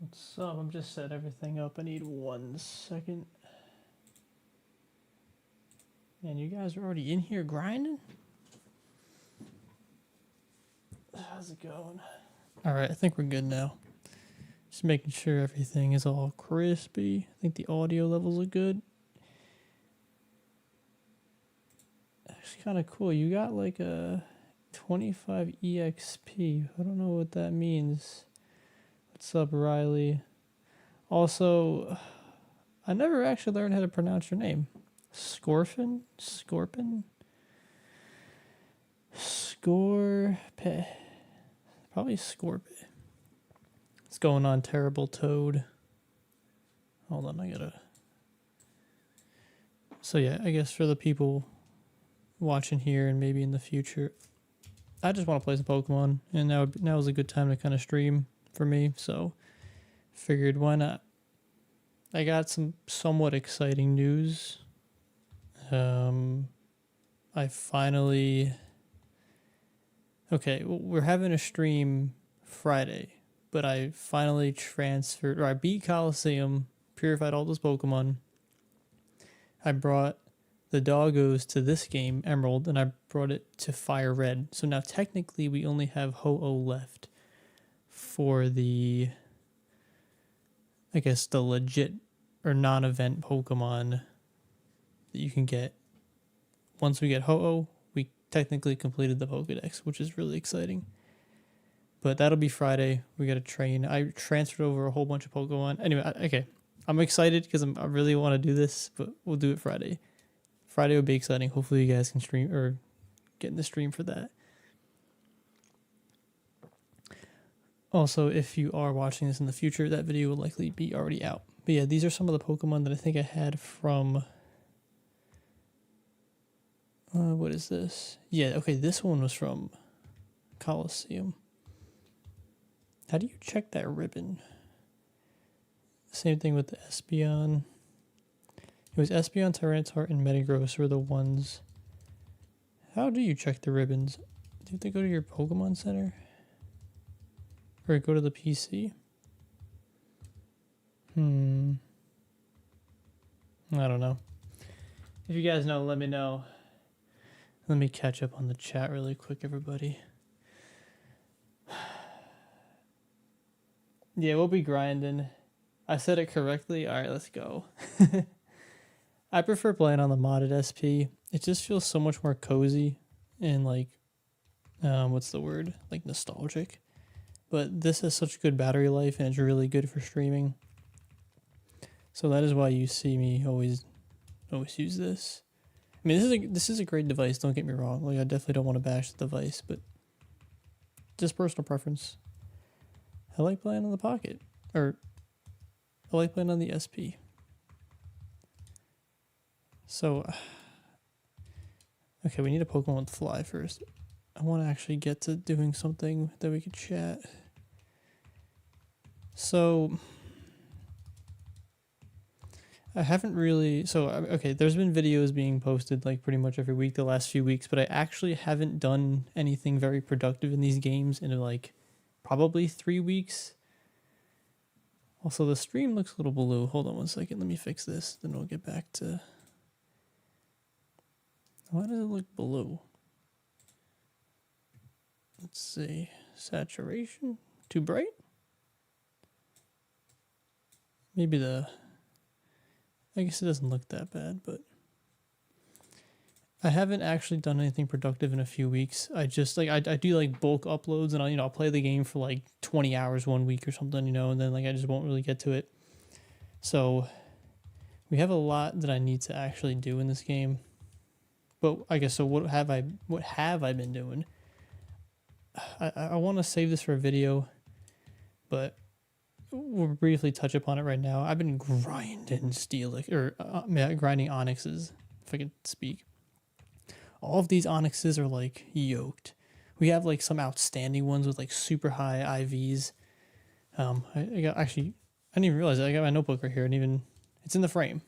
What's up? I'm just setting everything up. I need 1 second. Man, you guys are already in here grinding? How's it going? Alright, I think we're good now. Just making sure everything is all crispy. I think the audio levels are good. It's kind of cool. You got like a 25 EXP. I don't know what that means. What's up, Riley? Also, I never actually learned how to pronounce your name. Scorpin? Scorpin? Scorpe. Probably Scorpe. What's going on, Terrible Toad? Hold on, I gotta... So yeah, I guess for the people watching here and maybe in the future, I just want to play some Pokemon, and now is a good time to kind of stream for me, so figured why not. I got some somewhat exciting news. I finally... Okay, we're having a stream Friday, but I finally transferred, or I beat Colosseum, purified all those Pokemon. I brought the doggos to this game, Emerald, and I brought it to Fire Red. So now technically we only have Ho-Oh left for the, I guess, the legit or non-event Pokemon that you can get. Once we get Ho-Oh, we technically completed the Pokedex, which is really exciting. But that'll be Friday. We got to train. I transferred over a whole bunch of Pokemon. Anyway, okay. I'm excited because I really want to do this, but we'll do it Friday. Friday will be exciting. Hopefully you guys can stream or get in the stream for that. Also, if you are watching this in the future, that video will likely be already out. But yeah, these are some of the Pokemon that I think I had from... what is this? Yeah, okay, this one was from Colosseum. How do you check that ribbon? Same thing with the Espeon. It was Espeon, Tyranitar, and Metagross were the ones. How do you check the ribbons? Do you have to go to your Pokemon Center? Or go to the PC? I don't know. If you guys know, let me know. Let me catch up on the chat really quick, everybody. Yeah, we'll be grinding. I said it correctly. All right, let's go. I prefer playing on the modded SP. It just feels so much more cozy and like, what's the word? Like nostalgic. But this has such good battery life and it's really good for streaming. So that is why you see me always use this. I mean, this is a great device. Don't get me wrong. Like, I definitely don't want to bash the device, but just personal preference. I like playing on the Pocket, or I like playing on the SP. So, okay, we need a Pokemon with Fly first. I want to actually get to doing something that we could chat. So, I haven't really... So, okay, there's been videos being posted like pretty much every week the last few weeks, but I actually haven't done anything very productive in these games in like probably 3 weeks. Also, the stream looks a little blue. Hold on 1 second. Let me fix this. Then we'll get back to... Why does it look blue? Let's see. Saturation? Too bright? Maybe I guess it doesn't look that bad, but... I haven't actually done anything productive in a few weeks. I just, like, I do, like, bulk uploads, and I'll play the game for, like, 20 hours 1 week or something, and then, like, I just won't really get to it. So, we have a lot that I need to actually do in this game. But, I guess, so what have I been doing? I want to save this for a video, but we'll briefly touch upon it right now. I've been grinding grinding Onyxes, if I could speak. All of these Onyxes are like yoked. We have like some outstanding ones with like super high IVs. I didn't even realize it. I got my notebook right here, and it's in the frame.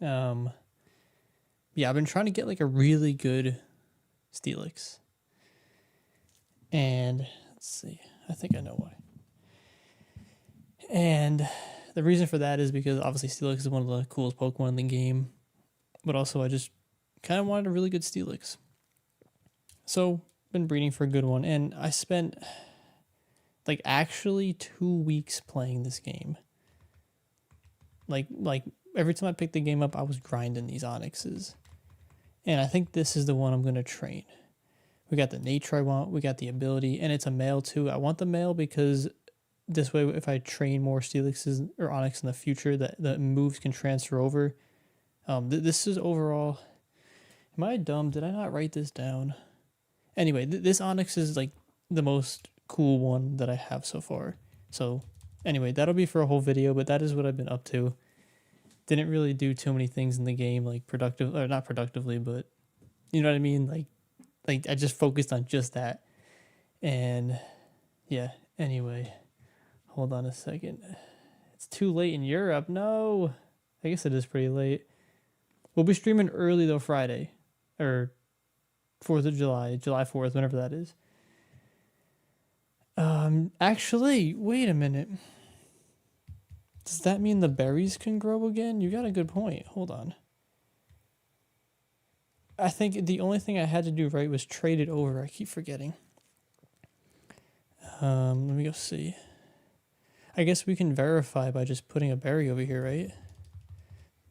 Yeah, I've been trying to get like a really good Steelix. And let's see. I think I know why. And the reason for that is because obviously Steelix is one of the coolest Pokemon in the game, but also I just kind of wanted a really good Steelix. So, been breeding for a good one, and I spent like actually 2 weeks playing this game. Like every time I picked the game up, I was grinding these Onyxes. And I think this is the one I'm going to train. We got the nature I want, we got the ability, and it's a male too. I want the male because this way, if I train more Steelixes or Onyx in the future, that the moves can transfer over. This is overall. Am I dumb? Did I not write this down? Anyway, this Onyx is like the most cool one that I have so far. So, anyway, that'll be for a whole video, but that is what I've been up to. Didn't really do too many things in the game, like productive, or not productively, but you know what I mean? Like I just focused on just that. And yeah, anyway, hold on a second. It's too late in Europe. No, I guess it is pretty late. We'll be streaming early though, Friday, or 4th of July, July 4th, whenever that is. Actually, wait a minute. Does that mean the berries can grow again? You got a good point. Hold on. I think the only thing I had to do right was trade it over. I keep forgetting. Let me go see. I guess we can verify by just putting a berry over here, right?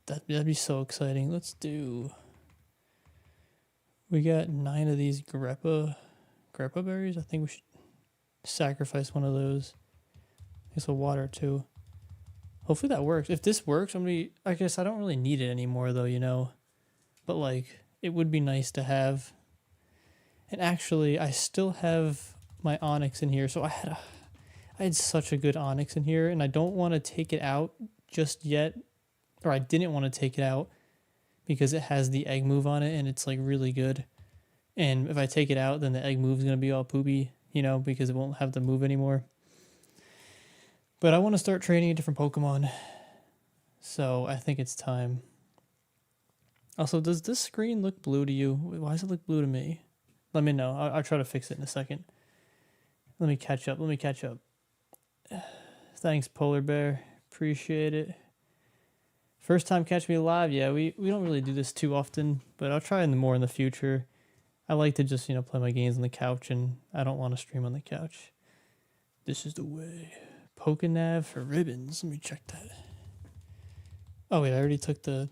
That'd be so exciting. Let's do. We got 9 of these greppa berries. I think we should sacrifice one of those. I guess we'll water too. Hopefully that works. If this works, I guess I don't really need it anymore though, you know. But like, it would be nice to have. And actually, I still have my Onyx in here. So I had such a good Onyx in here, and I don't want to take it out just yet. Or I didn't want to take it out because it has the egg move on it, and it's like really good. And if I take it out, then the egg move is going to be all poopy, you know, because it won't have the move anymore. But I want to start training a different Pokemon. So I think it's time. Also, does this screen look blue to you? Why does it look blue to me? Let me know. I'll try to fix it in a second. Let me catch up. Thanks, Polar Bear. Appreciate it. First time catch me live. Yeah, we don't really do this too often, but I'll try more in the future. I like to just, play my games on the couch, and I don't want to stream on the couch. This is the way. Pokenav for ribbons. Let me check that. Oh, wait, I already took the...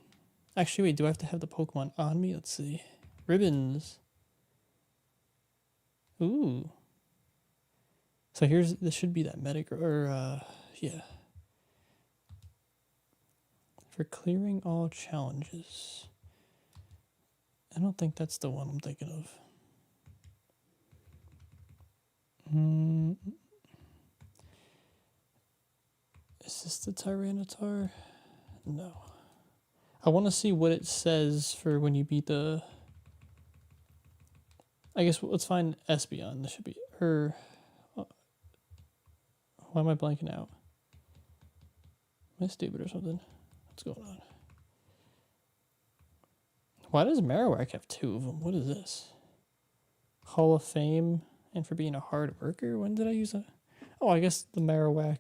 Actually, wait, do I have to have the Pokemon on me? Let's see. Ribbons. Ooh. So this should be that yeah. For clearing all challenges. I don't think that's the one I'm thinking of. Is this the Tyranitar? No. I want to see what it says for when you beat the... I guess let's find Espeon. This should be her... Why am I blanking out? Am I stupid or something? What's going on? Why does Marowak have 2 of them? What is this? Hall of Fame and for being a hard worker? When did I use that? Oh, I guess the Marowak.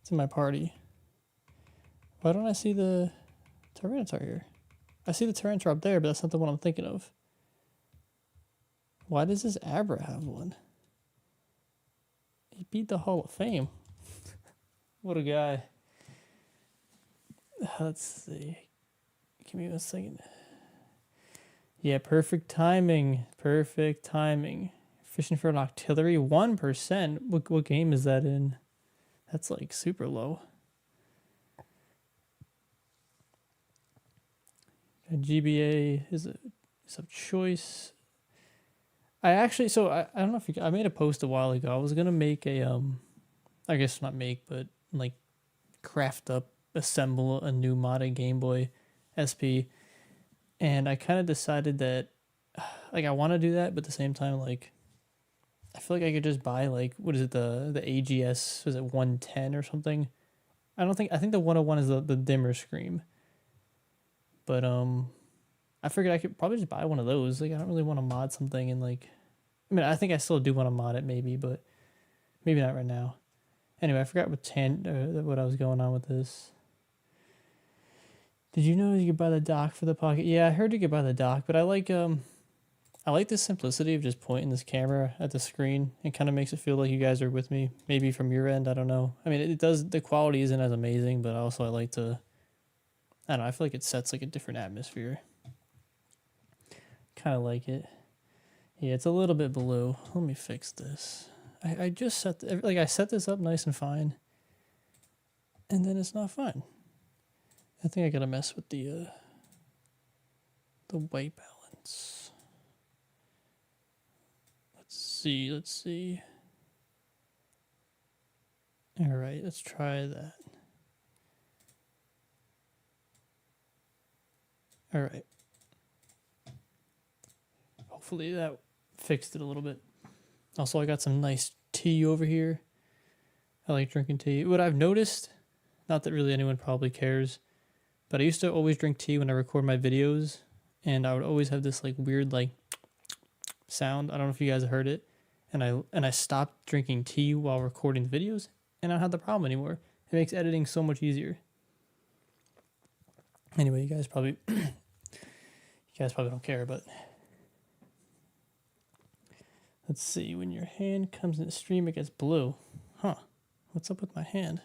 It's in my party. Why don't I see the Tyranitar here? I see the Tyranitar up there, but that's not the one I'm thinking of. Why does this Abra have one? He beat the Hall of Fame. What a guy. Let's see. Give me a second. Yeah, perfect timing. Perfect timing. Fishing for an Octillery, 1%. What game is that in? That's like super low. GBA is of choice. I don't know if I made a post a while ago. I was gonna make a I guess not make, but like craft up, assemble a new modded Game Boy SP, and I kind of decided that like I want to do that, but at the same time, like I feel like I could just buy like what is it, the AGS, was it 110 or something? I think the 101 is the dimmer scream. But I figured I could probably just buy one of those. Like I don't really want to mod something, and like I think I still do want to mod it maybe, but maybe not right now. Anyway, I forgot what I was going on with this. Did you know you could buy the dock for the Pocket? Yeah, I heard you could buy the dock, but I like the simplicity of just pointing this camera at the screen. It kind of makes it feel like you guys are with me. Maybe from your end, I don't know. I mean, it does. The quality isn't as amazing, but also I like to. I don't know. I feel like it sets like a different atmosphere. Kind of like it. Yeah, it's a little bit blue. Let me fix this. I just I set this up nice and fine, and then it's not fine. I think I gotta mess with the white balance. Let's see. All right, let's try that. All right. Hopefully that fixed it a little bit. Also, I got some nice tea over here. I like drinking tea. What I've noticed, not that really anyone probably cares, but I used to always drink tea when I record my videos, and I would always have this like weird like sound. I don't know if you guys heard it. And I stopped drinking tea while recording the videos, and I don't have the problem anymore. It makes editing so much easier. Anyway, you guys probably don't care, but let's see. When your hand comes in the stream, it gets blue. Huh. What's up with my hand?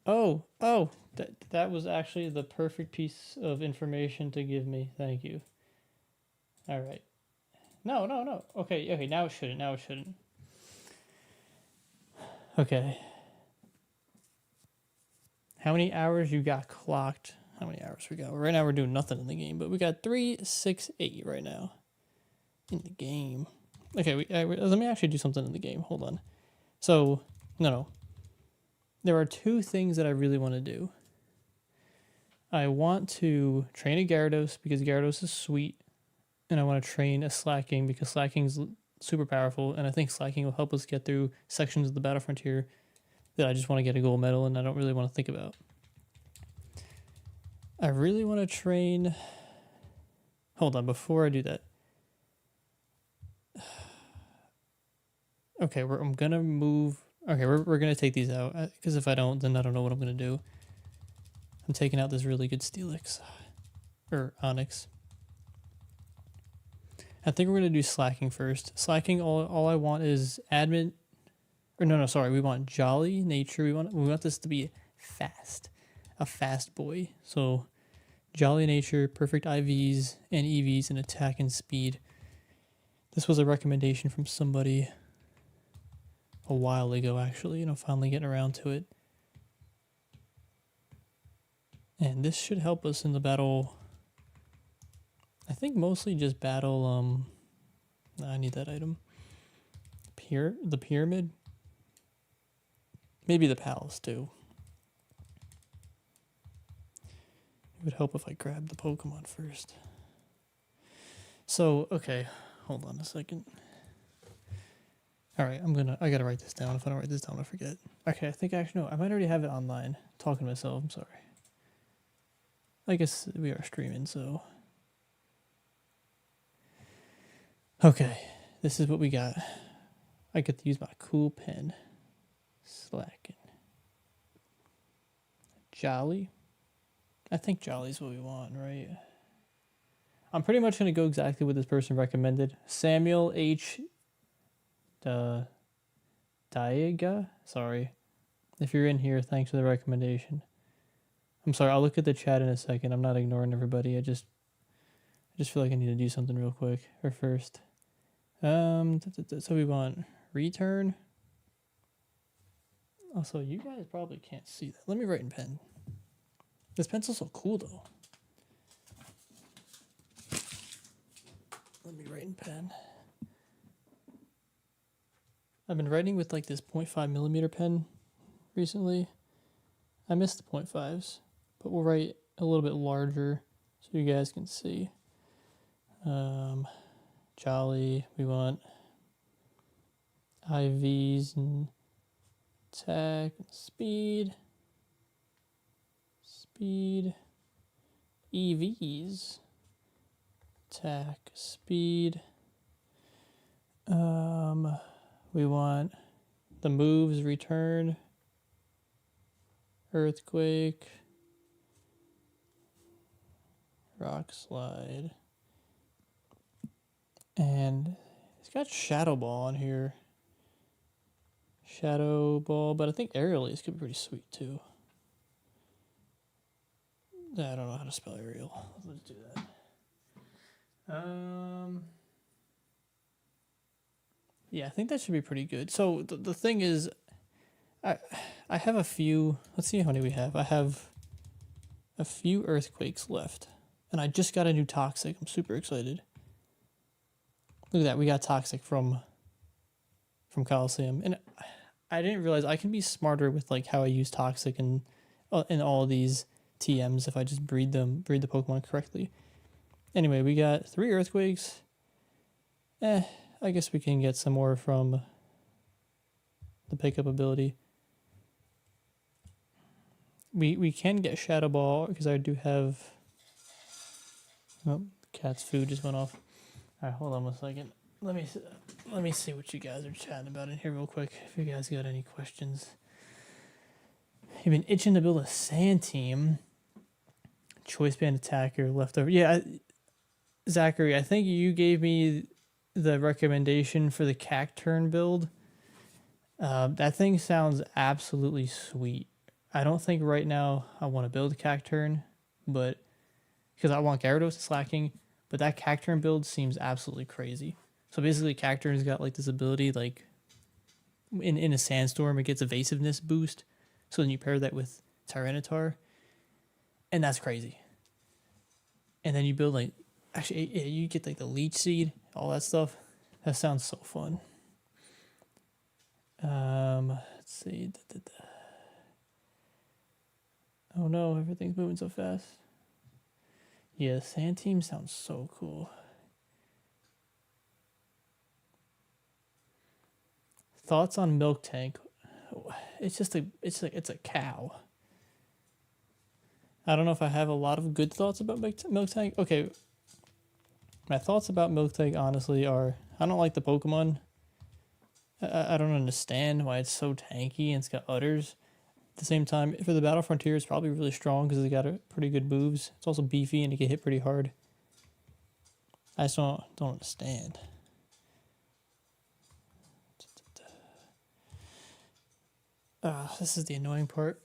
Oh, that was actually the perfect piece of information to give me. Thank you. All right. No. Okay, now it shouldn't. Okay. How many hours you got clocked? How many hours we got? Right now we're doing nothing in the game, but we got 368 right now in the game. Okay, let me actually do something in the game. Hold on. So, no. There are two things that I really want to do. I want to train a Gyarados because Gyarados is sweet, and I want to train a Slaking because Slaking is super powerful, and I think Slaking will help us get through sections of the Battle Frontier that I just want to get a gold medal and I don't really want to think about. I really want to train... Hold on, before I do that. Okay, I'm going to move... Okay, we're going to take these out, because if I don't, then I don't know what I'm going to do. I'm taking out this really good Steelix. Or Onyx. I think we're going to do Slaking first. Slaking, all I want is admin... Or no, sorry, we want Jolly Nature. We want this to be fast. A fast boy. So, Jolly Nature, perfect IVs and EVs, and attack and speed. This was a recommendation from somebody a while ago, actually, finally getting around to it. And this should help us in the battle. I think mostly just battle, I need that item. The pyramid. Maybe the palace, too. It would help if I grabbed the Pokemon first. So, okay, hold on a second. All right, I gotta write this down. If I don't write this down, I'll forget. Okay, I think actually, no, I might already have it online. Talking to myself, I'm sorry. I guess we are streaming, so. Okay, this is what we got. I get to use my cool pen. Slaking. Jolly. I think Jolly's what we want, right? I'm pretty much going to go exactly what this person recommended. Samuel H. Diega? Sorry. If you're in here, thanks for the recommendation. I'm sorry, I'll look at the chat in a second. I'm not ignoring everybody. I just feel like I need to do something real quick. Or first. So we want return. Also, you guys probably can't see that. Let me write in pen. This pencil's so cool, though. Let me write in pen. I've been writing with like this 0.5 millimeter pen recently. I miss the 0.5s, but we'll write a little bit larger so you guys can see. Jolly, we want IVs and attack and speed. EVs. Attack, speed. We want the moves return, earthquake, rock slide, and it's got shadow ball on here. Shadow ball, but I think aerial ace could be pretty sweet too. I don't know how to spell aerial. Let's do that. Yeah, I think that should be pretty good. So the thing is, I have a few. Let's see how many we have. I have a few earthquakes left, and I just got a new toxic. I'm super excited. Look at that, we got toxic from Colosseum, and I didn't realize I can be smarter with like how I use toxic and in all of these TMs if I just breed the Pokemon correctly. Anyway, we got 3 earthquakes. I guess we can get some more from the pickup ability. We can get Shadow Ball because I do have. Oh, cat's food just went off. All right, hold on 1 second. Let me see what you guys are chatting about in here real quick. If you guys got any questions, you've been itching to build a sand team. Choice band attacker leftover. Yeah, Zachary, I think you gave me the recommendation for the Cacturn build. That thing sounds absolutely sweet. I don't think right now I want to build Cacturn, but because I want Gyarados and Slaking, but that Cacturn build seems absolutely crazy. So basically, Cacturn's got like this ability, like in a sandstorm, it gets evasiveness boost. So then you pair that with Tyranitar, and that's crazy. And then you build like, actually, yeah, you get like the Leech Seed, all that stuff. That sounds so fun. Let's see. Oh no, everything's moving so fast. Yeah, the sand team sounds so cool. Thoughts on Milk Tank? It's a cow. I don't know if I have a lot of good thoughts about Milk Tank. Okay, my thoughts about Milk Tank honestly are I don't like the Pokemon. I don't understand why it's so tanky and it's got udders. At the same time, for the Battle Frontier, it's probably really strong because it's got pretty good moves. It's also beefy and it can hit pretty hard. I just don't understand. This is the annoying part.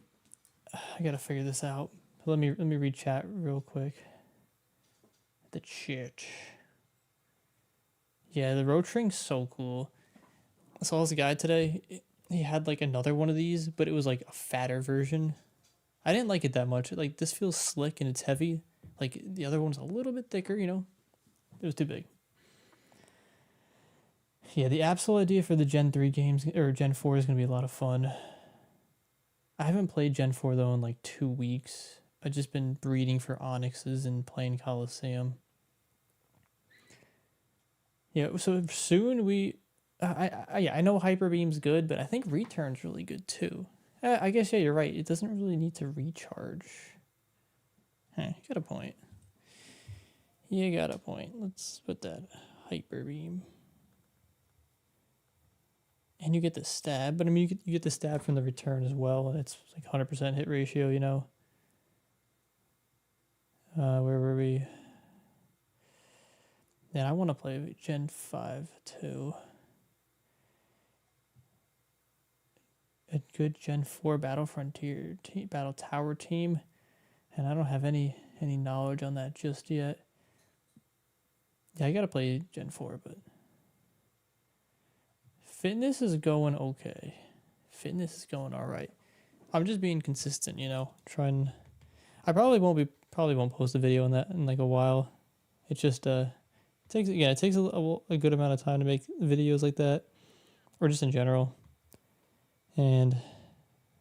I gotta figure this out. Let me read chat real quick. The chat. Yeah, the Rotring's so cool. I saw this guy today. He had like another one of these, but it was like a fatter version. I didn't like it that much. Like this feels slick and it's heavy. Like the other one's a little bit thicker, you know. It was too big. Yeah, the Absol idea for the Gen 3 games or Gen 4 is gonna be a lot of fun. I haven't played Gen 4 though in like 2 weeks. I've just been breeding for Onyxes and playing Colosseum. Yeah, so soon I know Hyper Beam's good, but I think Return's really good too. I guess yeah, you're right. It doesn't really need to recharge. You got a point. You got a point. Let's put that Hyper Beam. And you get the stab, but I mean you get the stab from the return as well, and it's like 100% hit ratio, you know. Where were we? Yeah, I want to play Gen 5 too. A good Gen 4 Battle Frontier Battle Tower team, and I don't have any knowledge on that just yet. Yeah, I gotta play Gen 4, but fitness is going okay. Fitness is going all right. I'm just being consistent, you know. I probably won't post a video on that in like a while. It just it takes a good amount of time to make videos like that, or just in general. And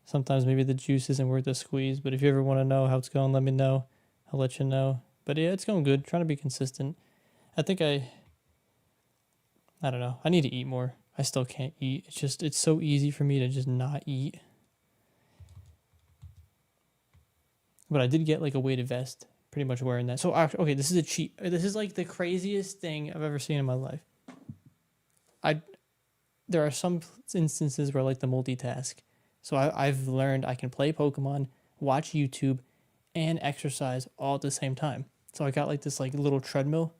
sometimes maybe the juice isn't worth the squeeze. But if you ever want to know how it's going, let me know. I'll let you know. But yeah, it's going good. Trying to be consistent. I think I don't know. I need to eat more. I still can't eat. It's so easy for me to just not eat. But I did get like a weighted vest, pretty much wearing that. So actually, okay, this is a cheat. This is like the craziest thing I've ever seen in my life. there are some instances where I like to multitask. So I've learned I can play Pokemon, watch YouTube, and exercise all at the same time. So I got like this like little treadmill,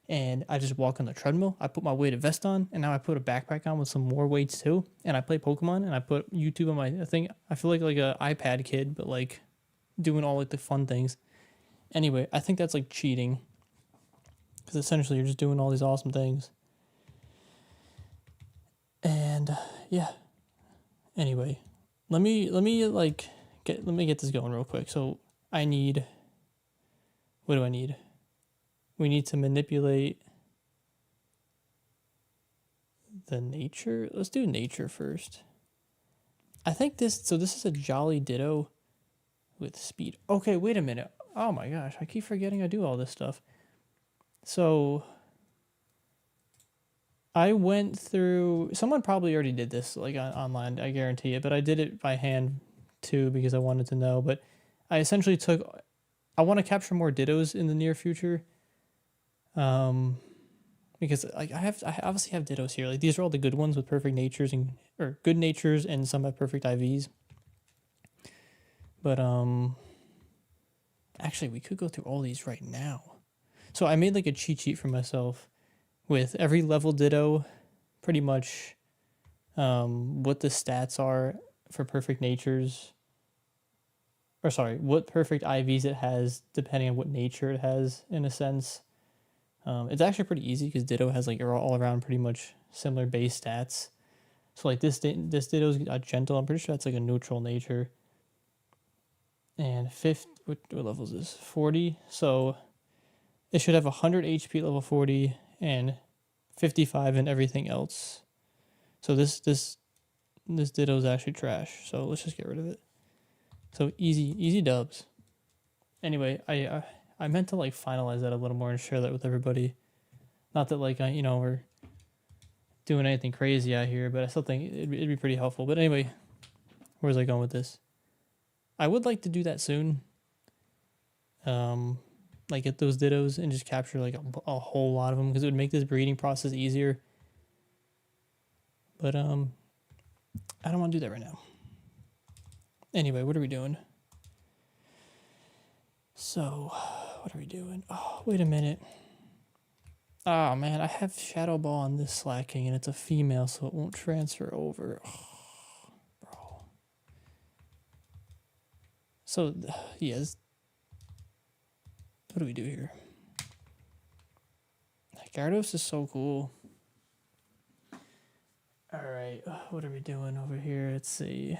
and I just walk on the treadmill. I put my weighted vest on, and now I put a backpack on with some more weights too. And I play Pokemon, and I put YouTube on my thing. I feel like a iPad kid, but like doing all like the fun things. Anyway, I think that's like cheating, because essentially you're just doing all these awesome things. And yeah. Anyway, let me get this going real quick. So I need. What do I need? We need to manipulate the nature. Let's do nature first. I think this. So this is a Jolly Ditto with speed. Okay, wait a minute. Oh my gosh, I keep forgetting I do all this stuff. So I went through. Someone probably already did this like online. I guarantee it. But I did it by hand too because I wanted to know. But I essentially took. I want to capture more Dittos in the near future. Because like I obviously have Dittos here. Like these are all the good ones with perfect natures or good natures, and some have perfect IVs. But actually we could go through all these right now. So I made like a cheat sheet for myself with every level Ditto, pretty much, what the stats are for perfect natures. Or sorry, what perfect IVs it has depending on what nature it has in a sense. It's actually pretty easy because Ditto has like all around pretty much similar base stats. So like this Ditto's a gentle. I'm pretty sure that's like a neutral nature. And what level is this? 40. So it should have 100 HP at level 40 and 55 in everything else. So this Ditto is actually trash. So let's just get rid of it. So easy dubs. Anyway, I meant to like finalize that a little more and share that with everybody. Not that like we're doing anything crazy out here, but I still think it'd be pretty helpful. But anyway, where's I going with this? I would like to do that soon. Like get those Dittos and just capture like a whole lot of them because it would make this breeding process easier. But I don't want to do that right now. Anyway, what are we doing? So, what are we doing? Oh, wait a minute. Oh man, I have Shadow Ball on this Slaking and it's a female, so it won't transfer over. Oh, bro. So, yes. What do we do here? Gyarados is so cool. Alright, what are we doing over here? Let's see.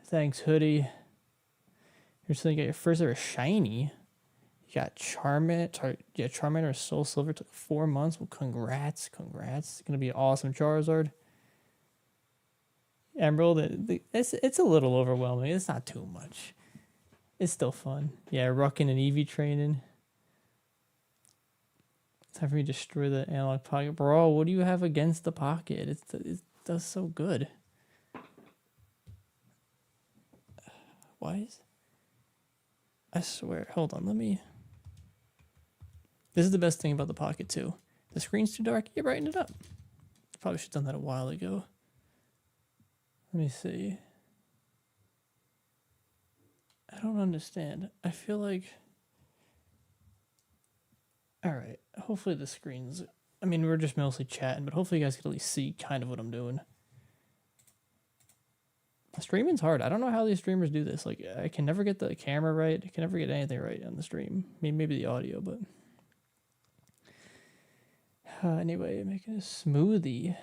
Thanks, Hoodie. You're still get your first ever shiny. You got Charmander Soul Silver. Took 4 months. Well, congrats. It's gonna be an awesome Charizard. Emerald. It's a little overwhelming. It's not too much. It's still fun. Yeah, Ruckin and Eevee training. Time for me to destroy the analog pocket. Bro, what do you have against the pocket? It does so good. Why is... I swear. Hold on, let me... This is the best thing about the pocket, too. The screen's too dark, you brighten it up. Probably should have done that a while ago. Let me see. I don't understand. I feel like... Alright, hopefully the screen's... I mean, we're just mostly chatting, but hopefully you guys can at least see kind of what I'm doing. Streaming's hard. I don't know how these streamers do this. Like, I can never get the camera right. I can never get anything right on the stream. I mean, maybe the audio, but... anyway, making a smoothie.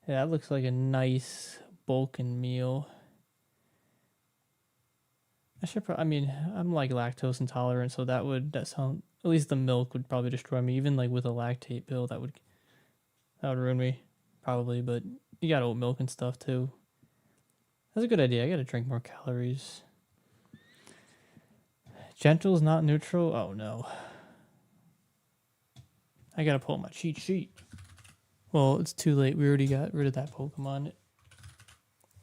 Yeah, that looks like a nice bulking meal. I mean, I'm like lactose intolerant, so that sound... At least the milk would probably destroy me. Even like with a lactate pill, that would ruin me. Probably, but you got oat milk and stuff too. That's a good idea. I gotta drink more calories. Gentle's not neutral? Oh no. I gotta pull my cheat sheet. Well, it's too late. We already got rid of that Pokemon.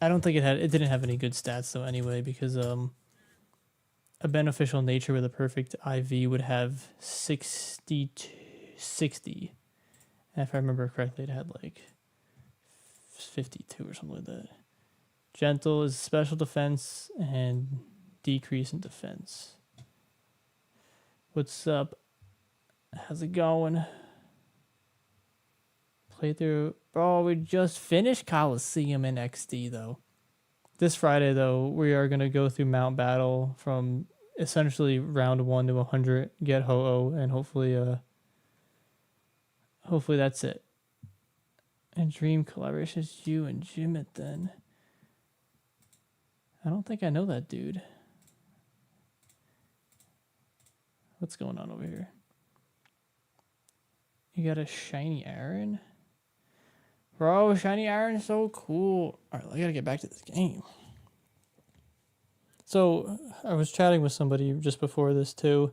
I don't think it didn't have any good stats though anyway, because a beneficial nature with a perfect IV would have 60. And if I remember correctly, it had like 52 or something like that. Gentle is special defense and decrease in defense. What's up? How's it going? Playthrough. Bro, we just finished Colosseum in XD though. This Friday though, we are gonna go through Mount Battle from essentially round 1 to 100, get Ho-Oh, and hopefully that's it. And Dream collaboration is you and Jimit then. I don't think I know that dude. What's going on over here? You got a shiny Aaron? Bro, shiny Aaron is so cool. Alright, I gotta get back to this game. So, I was chatting with somebody just before this too.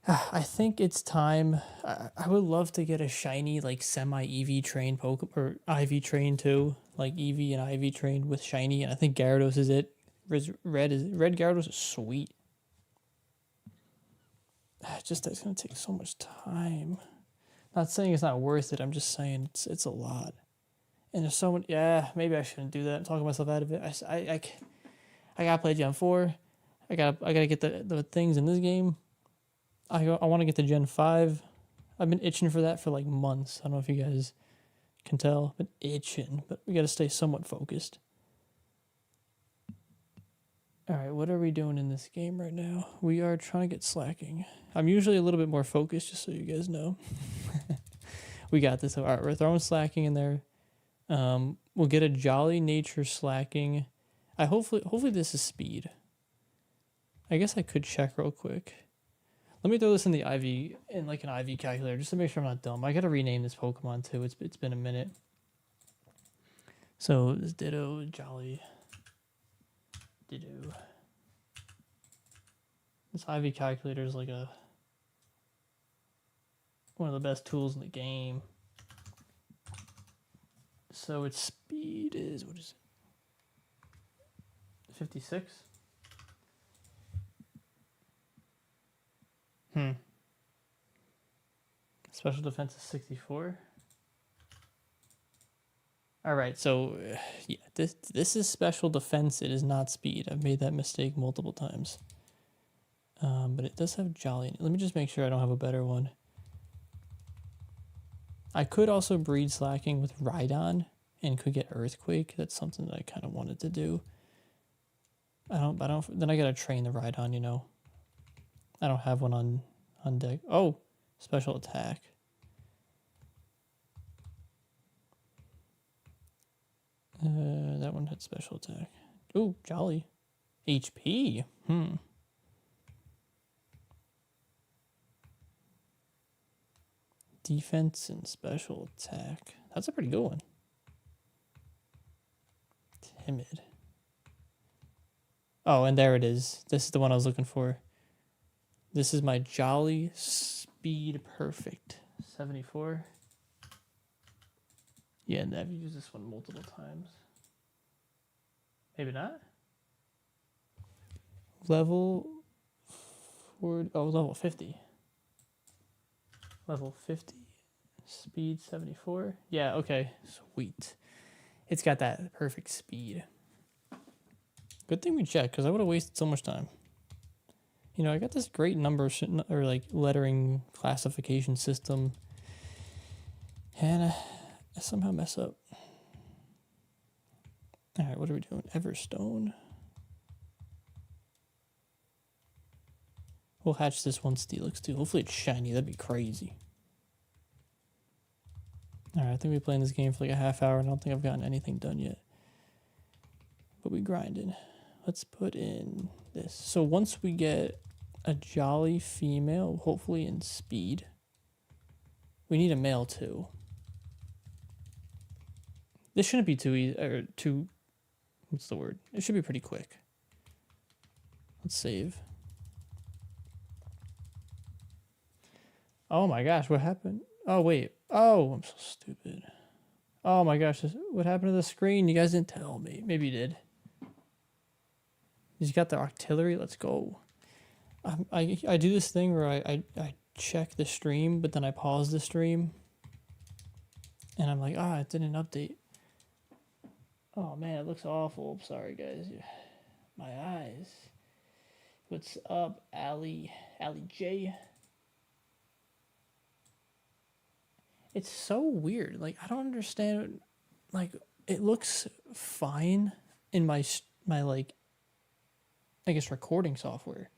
I think it's time. I would love to get a shiny, like, semi-EV trained Pokemon, or IV trained too. Like, EV and IV trained with shiny, and I think Gyarados is it. Red Gyarados is sweet. Just that it's going to take so much time. Not saying it's not worth it, I'm just saying it's a lot. And there's so much, yeah, maybe I shouldn't do that. I'm talking myself out of it. I gotta play Gen 4. I gotta get the things in this game. I want to get to Gen 5. I've been itching for that for like months. I don't know if you guys can tell. I've been itching, but we gotta stay somewhat focused. Alright, what are we doing in this game right now? We are trying to get Slaking. I'm usually a little bit more focused, just so you guys know. We got this. Alright, we're throwing Slaking in there. We'll get a Jolly Nature Slaking. Hopefully this is speed. I guess I could check real quick. Let me throw this in the IV, in like an IV calculator, just to make sure I'm not dumb. I gotta rename this Pokemon too. It's been a minute. So this Ditto, Jolly, Ditto. This IV calculator is like one of the best tools in the game. So its speed is, what is it? 56? Special defense is 64. Alright, so yeah, this is special defense. It is not speed. I've made that mistake multiple times. But it does have Jolly. Let me just make sure I don't have a better one. I could also breed Slaking with Rhydon and could get Earthquake. That's something that I kind of wanted to do. Then I gotta train the Rhydon, you know. I don't have one on deck. Oh, special attack. That one had special attack. Ooh, Jolly. HP. Defense and special attack. That's a pretty good one. Timid. Oh, and there it is. This is the one I was looking for. This is my Jolly Speed Perfect. 74. Yeah, and I've used this one multiple times. Maybe not. Level 40. Oh, level 50. Level 50. Speed 74. Yeah, okay. Sweet. It's got that perfect speed. Good thing we checked, because I would have wasted so much time. You know, I got this great number or like lettering classification system, and I somehow mess up. All right, what are we doing? Everstone. We'll hatch this one Steelix too. Hopefully it's shiny. That'd be crazy. All right, I think we've been playing this game for like a half hour, and I don't think I've gotten anything done yet. But we grinded. Let's put in this. So once we get a Jolly female, hopefully in speed, we need a male too. This shouldn't be too easy, or too, what's the word? It should be pretty quick. Let's save. Oh my gosh, what happened? Oh wait, oh, I'm so stupid. Oh my gosh, what happened to the screen? You guys didn't tell me. Maybe you did. He's got the artillery. Let's go. I do this thing where I check the stream, but then I pause the stream And I'm like, it didn't update. Oh man, it looks awful. Sorry guys. My eyes. What's up, Allie J? It's so weird. Like, I don't understand. Like, it looks fine in my like, I guess, recording software.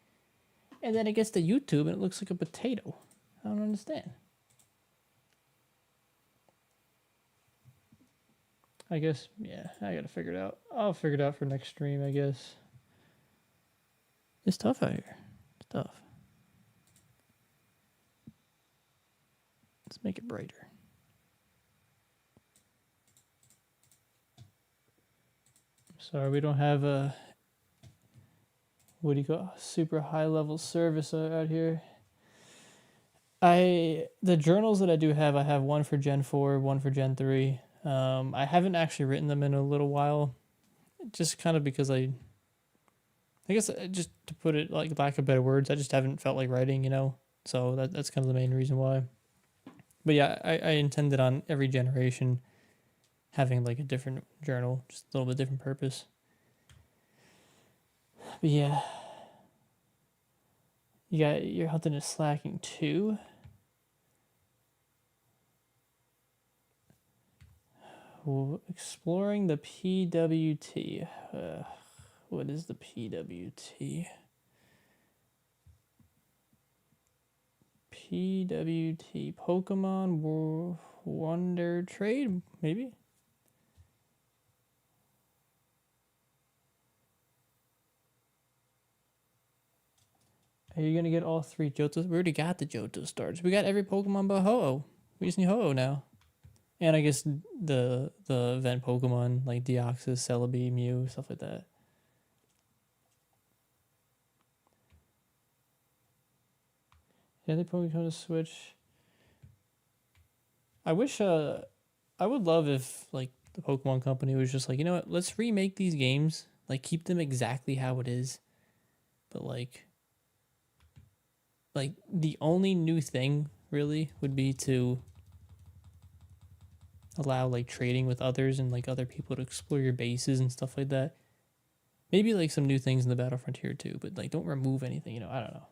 And then it gets to YouTube and it looks like a potato. I don't understand. I guess, yeah, I gotta figure it out. I'll figure it out for next stream, I guess. It's tough out here. It's tough. Let's make it brighter. Sorry, we don't have a, what do you call, super high level service out here. The journals that I do have, I have one for Gen 4, one for Gen 3. I haven't actually written them in a little while, just kind of because I guess just to put it like lack of better words, I just haven't felt like writing, you know. So that's kind of the main reason why. But yeah, I intended on every generation having like a different journal, just a little bit different purpose. But yeah, you're hunting a Slaking too. Exploring the PWT. What is the PWT? PWT. Pokemon Wonder Trade, maybe? Are you gonna get all 3 Johtos? We already got the Johto starters. We got every Pokemon but Ho-Oh. We just need Ho-Oh now. And I guess the event Pokemon like Deoxys, Celebi, Mew, stuff like that. Yeah, they Pokemon to Switch. I wish I would love if like the Pokemon company was just like, you know what, let's remake these games, like keep them exactly how it is. But like the only new thing really would be to allow like trading with others and like other people to explore your bases and stuff like that. Maybe like some new things in the Battle Frontier too, but like don't remove anything, you know, I don't know.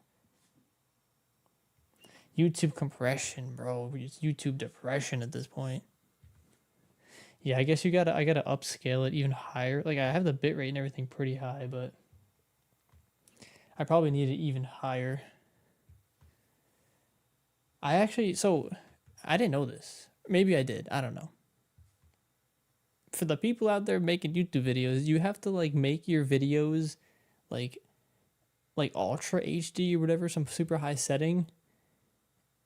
YouTube compression, bro. It's YouTube depression at this point. Yeah, I guess I gotta upscale it even higher. Like I have the bitrate and everything pretty high, but I probably need it even higher. I didn't know this. Maybe I did. I don't know. For the people out there making YouTube videos, you have to like make your videos like Ultra HD or whatever, some super high setting,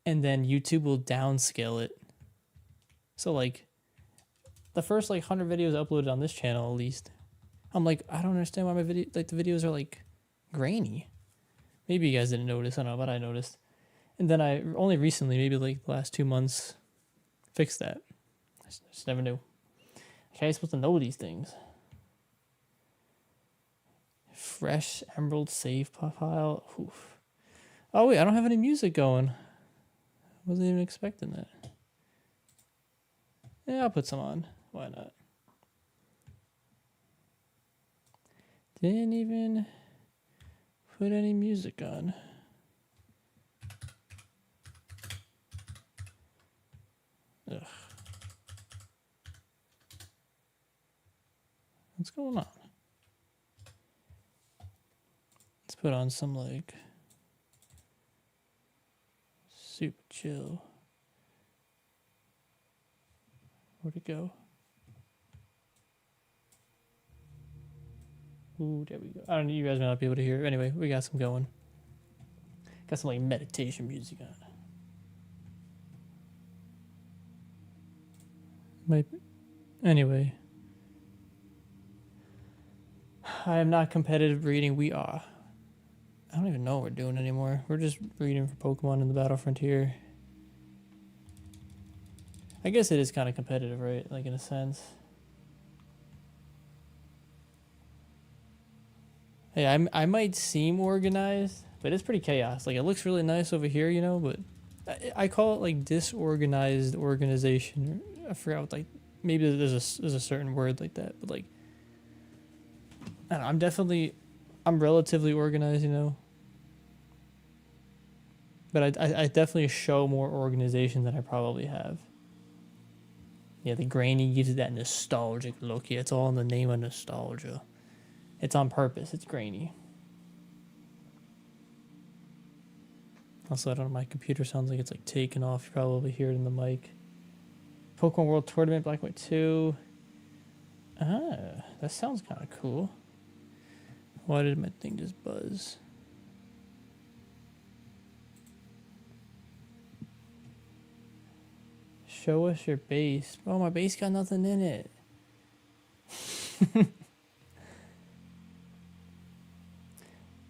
and then YouTube will downscale it. So like the first like 100 videos uploaded on this channel, at least, I'm like, I don't understand why my video, like the videos are like grainy. Maybe you guys didn't notice. I don't know, but I noticed. And then I only recently, maybe like the last 2 months, fixed that. I just never knew. Okay, I'm supposed to know these things. Fresh Emerald save file. Oof. Oh wait, I don't have any music going. Wasn't even expecting that. Yeah, I'll put some on. Why not? Didn't even put any music on. Ugh. What's going on? Let's put on some like super chill. Where'd it go? Ooh, there we go. I don't know, you guys may not be able to hear it. Anyway, we got some going. Got some like meditation music on. Maybe. Anyway. I am not competitive breeding. We are. I don't even know what we're doing anymore. We're just breeding for Pokemon in the Battle Frontier. I guess it is kind of competitive, right? Like in a sense. Hey, I might seem organized, but it's pretty chaos. Like it looks really nice over here, you know, but I call it like disorganized organization. I forgot what, like, maybe there's a certain word like that, but like, I don't know, I'm relatively organized, you know. But I definitely show more organization than I probably have. Yeah, the grainy gives it that nostalgic look. Yeah, it's all in the name of nostalgia. It's on purpose. It's grainy. Also, I don't know, my computer sounds like it's like taking off. You probably hear it in the mic. Pokemon World Tournament Black and White 2. Ah, that sounds kind of cool. Why did my thing just buzz? Show us your base. Oh, my base got nothing in it.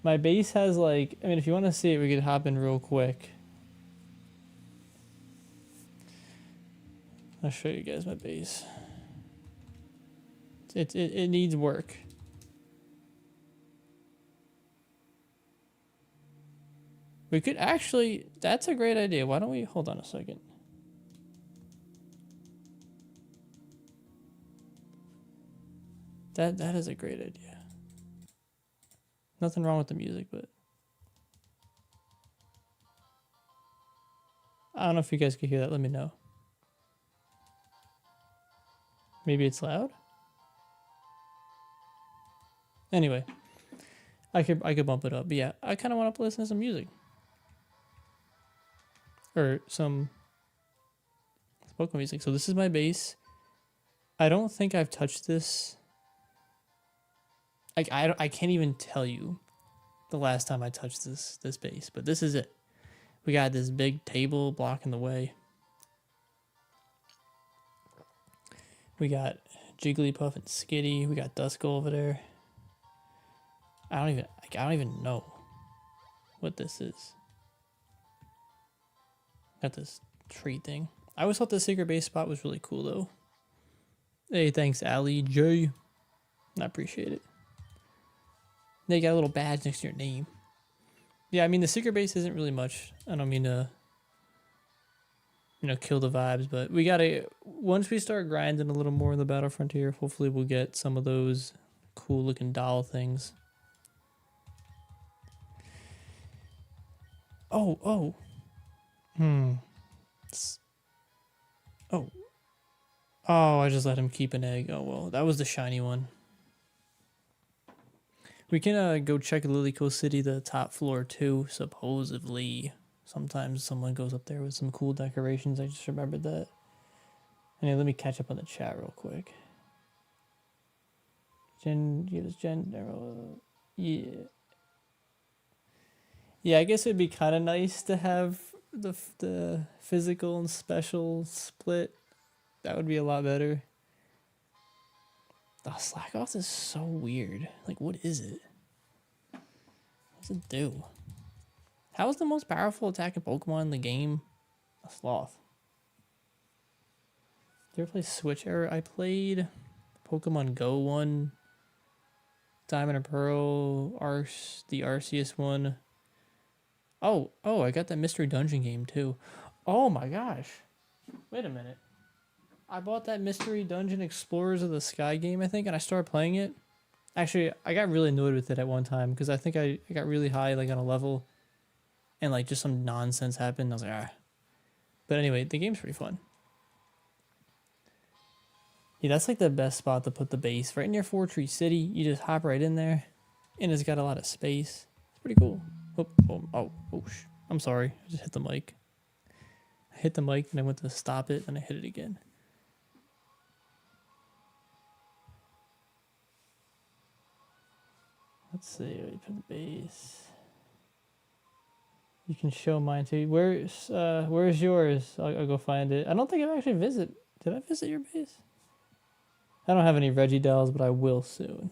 My base has like, I mean, if you want to see it, we could hop in real quick. I'll show you guys my base. It needs work. We could actually, that's a great idea. Why don't we, hold on a second. That is a great idea. Nothing wrong with the music, but I don't know if you guys could hear that. Let me know. Maybe it's loud. Anyway, I could bump it up. But yeah, I kind of want to listen to some music or some Pokemon music. So this is my base. I don't think I've touched this. I can't even tell you the last time I touched this base, but this is it. We got this big table blocking the way. We got Jigglypuff and Skitty. We got Duskull over there. I don't even know what this is. Got this tree thing. I always thought the secret base spot was really cool though. Hey, thanks, Ali J. I appreciate it. They got a little badge next to your name. Yeah, I mean the secret base isn't really much. I don't mean to, you know, kill the vibes, but we gotta, once we start grinding a little more in the Battle Frontier, hopefully we'll get some of those cool looking doll things. Oh. Oh, I just let him keep an egg. Oh, well, that was the shiny one. We can go check Lilyco City, the top floor too, supposedly. Sometimes someone goes up there with some cool decorations. I just remembered that. Anyway, let me catch up on the chat real quick. Yeah. Yeah, I guess it'd be kind of nice to have the physical and special split. That would be a lot better. The slack off is so weird. Like, what is it? What does it do? How is the most powerful attacking Pokemon in the game a sloth? Did you ever play Switch Era? I played Pokemon Go one, Diamond and Pearl, the Arceus one. Oh, I got that Mystery Dungeon game too. Oh my gosh. Wait a minute. I bought that Mystery Dungeon Explorers of the Sky game, I think, and I started playing it. Actually, I got really annoyed with it at one time because I think I got really high like on a level and like just some nonsense happened. I was like, ah. But anyway, the game's pretty fun. Yeah, that's like the best spot to put the base. Right near Fortree City. You just hop right in there. And it's got a lot of space. It's pretty cool. I'm sorry. I just hit the mic. I hit the mic and I went to stop it and I hit it again. Let's see, where you put the base. You can show mine too. Where's yours? I'll go find it. I don't think I've actually visited. Did I visit your base? I don't have any Reggie dolls, but I will soon.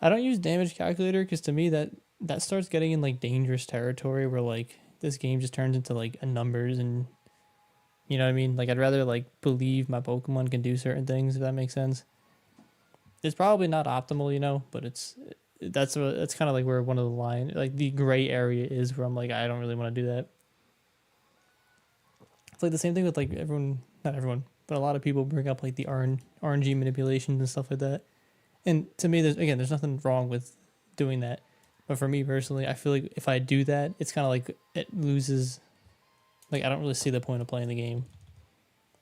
I don't use damage calculator because to me that starts getting in like dangerous territory where like this game just turns into like a numbers and you know what I mean? Like I'd rather like believe my Pokemon can do certain things, if that makes sense. It's probably not optimal, you know, but that's kind of like where one of the line, like the gray area is where I'm like, I don't really want to do that. It's like the same thing with like everyone, not everyone, but a lot of people bring up like the RNG manipulations and stuff like that. And to me, there's nothing wrong with doing that. But for me personally, I feel like if I do that, it's kind of like it loses. Like I don't really see the point of playing the game.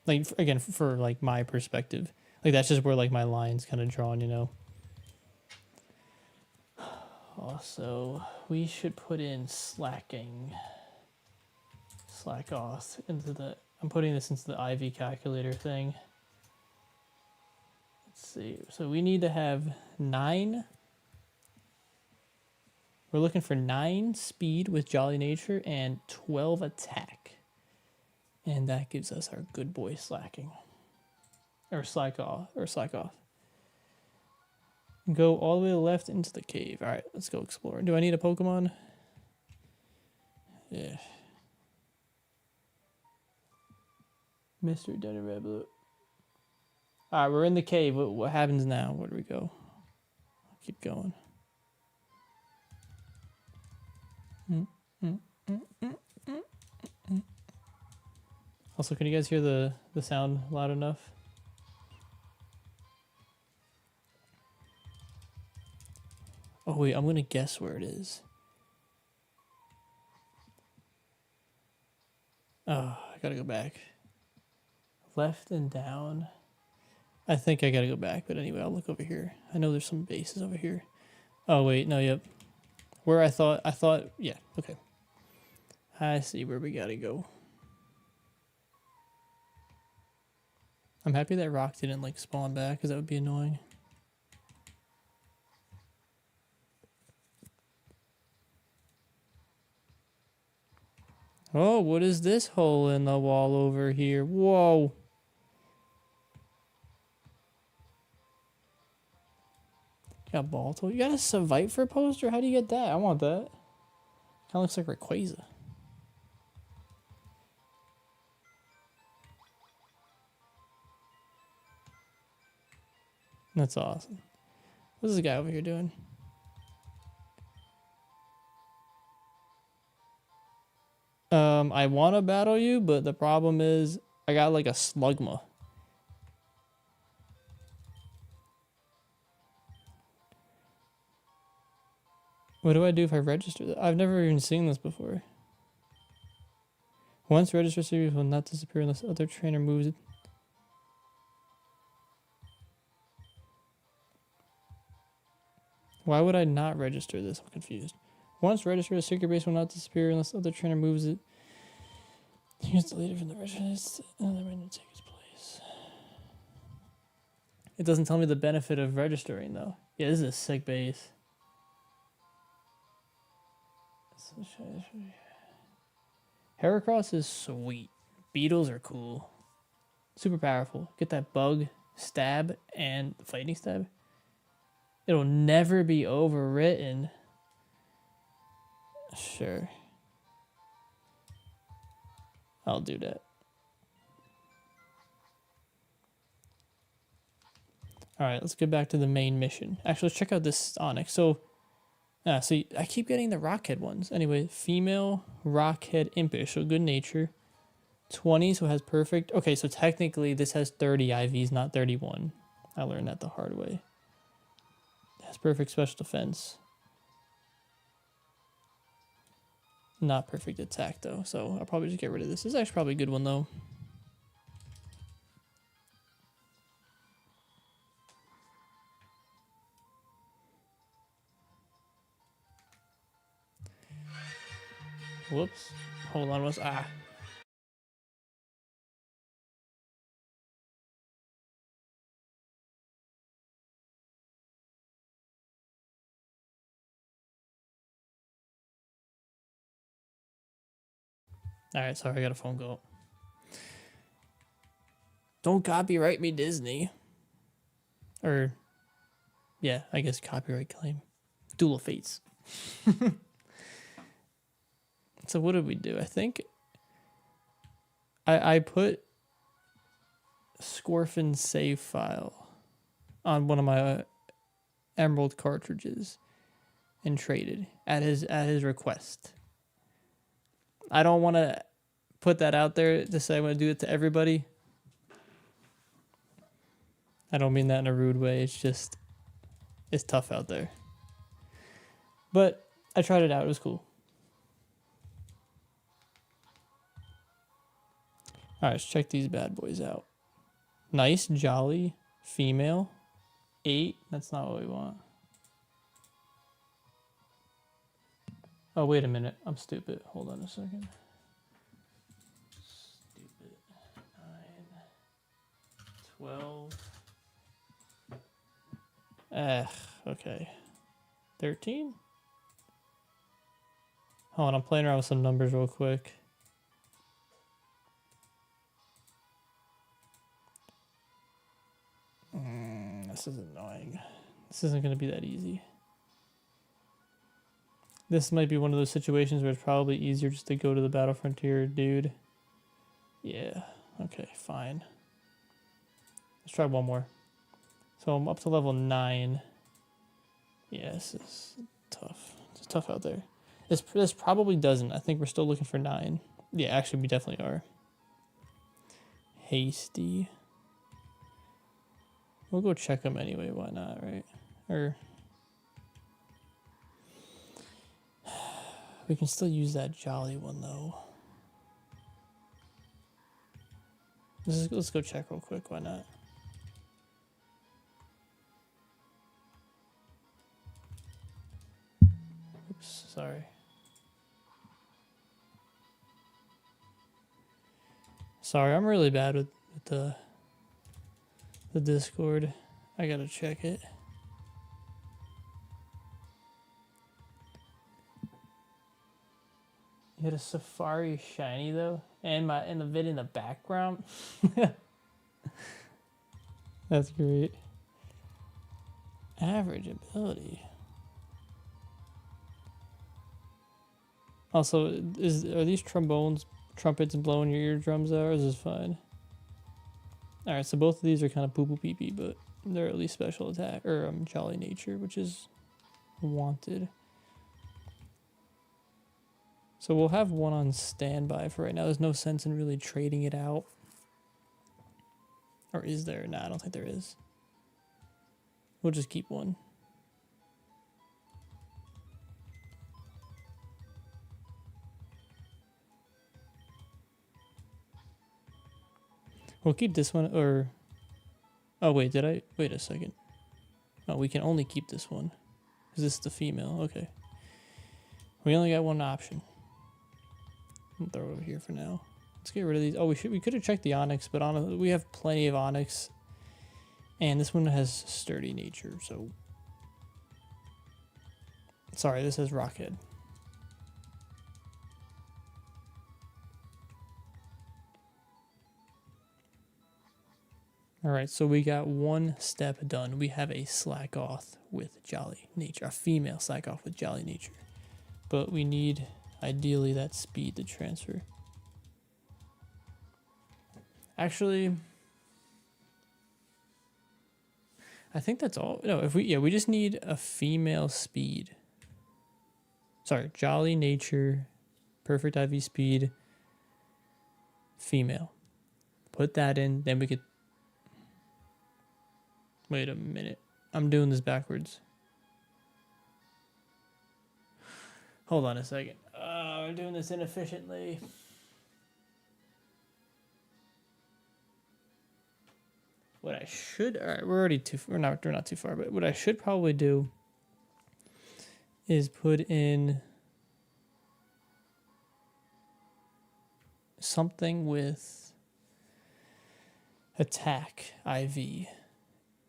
Like again, for like my perspective, like that's just where like my line's kind of drawn, you know. Also, we should put in slacking, slack off into the. I'm putting this into the IV calculator thing. Let's see. So we need to have 9. We're looking for 9 speed with Jolly Nature and 12 attack. And that gives us our good boy slacking. Or slack off. Go all the way to the left into the cave. Alright, let's go explore. Do I need a Pokemon? Yeah. Mr. Dunny Rabbit. Alright, we're in the cave. What happens now? Where do we go? Keep going. Also, can you guys hear the sound loud enough? Oh wait, I'm going to guess where it is. Oh, I gotta go back. Left and down. I think I gotta go back, but anyway, I'll look over here. I know there's some bases over here. Oh wait, no, yep. Where I thought, yeah, okay. I see where we gotta go. I'm happy that rock didn't like spawn back, because that would be annoying. Oh, what is this hole in the wall over here? Whoa. Got Balto. You got a Survivor poster? How do you get that? I want that. Kind of looks like Rayquaza. That's awesome. What's this guy over here doing? I want to battle you, but the problem is I got like a Slugma. What do I do if I register that? I've never even seen this before. Once registered series will not disappear unless other trainer moves it. Why would I not register this? I'm confused. Once registered, a secret base will not disappear unless other trainer moves it. Here's deleted from the register. Another random takes its place. It doesn't tell me the benefit of registering though. Yeah, this is a sick base. Heracross is sweet. Beetles are cool. Super powerful. Get that bug, stab, and fighting stab. It'll never be overwritten. Sure. I'll do that. Alright, let's get back to the main mission. Actually, let's check out this Onyx. So I keep getting the Rockhead ones. Anyway, female Rockhead Impish, so good nature. 20, so it has perfect. Okay, so technically this has 30 IVs, not 31. I learned that the hard way. It has perfect special defense. Not perfect attack though, so I'll probably just get rid of this. This is actually probably a good one though. Whoops. Hold on, Alright, sorry, I got a phone call. Don't copyright me, Disney. Or, yeah, I guess copyright claim. Duel of Fates. So what did we do? I think I put Scorfin's save file on one of my Emerald cartridges and traded at his request. I don't want to put that out there to say I'm going to do it to everybody. I don't mean that in a rude way. It's just, it's tough out there. But I tried it out. It was cool. All right, let's check these bad boys out. Nice, jolly, female. 8. That's not what we want. Oh, wait a minute. I'm stupid. Hold on a second. Stupid. 9. 12. Okay. 13? Hold on, I'm playing around with some numbers real quick. This is annoying. This isn't going to be that easy. This might be one of those situations where it's probably easier just to go to the Battle Frontier dude. Yeah, okay, fine. Let's try one more. So I'm up to level 9. Yeah, this is tough. It's tough out there. This probably doesn't. I think we're still looking for 9. Yeah, actually, we definitely are. Hasty. We'll go check them anyway. Why not, right? Or we can still use that jolly one though. Let's go check real quick. Why not? Oops, sorry. Sorry, I'm really bad with the Discord. I gotta check it. You had a Safari shiny though, and the vid in the background. That's great. Average ability. Also, are these trumpets blowing your eardrums out, or is this fine? All right, so both of these are kind of poo poo pee pee, but they're at least special attack or jolly nature, which is wanted. So we'll have one on standby for right now. There's no sense in really trading it out. Or is there? Nah, I don't think there is. We'll just keep one. We'll keep this one, or... Oh, wait, did I? Wait a second. Oh, we can only keep this one. Is this the female? Okay. We only got one option. I'll throw it over here for now. Let's get rid of these. Oh, we could have checked the onyx, but we have plenty of onyx. And this one has sturdy nature, so... Sorry, this has rockhead. Alright, so we got one step done. We have a slack off with jolly nature. A female slack off with jolly nature. But we need, ideally, that speed to transfer. Actually, I think that's all. No, we just need a female speed. Sorry, jolly nature, perfect IV speed, female. Put that in, then we could... Wait a minute. I'm doing this backwards. Hold on a second. We're doing this inefficiently. What I should... Alright, we're not too far, but what I should probably do is put in something with attack IV.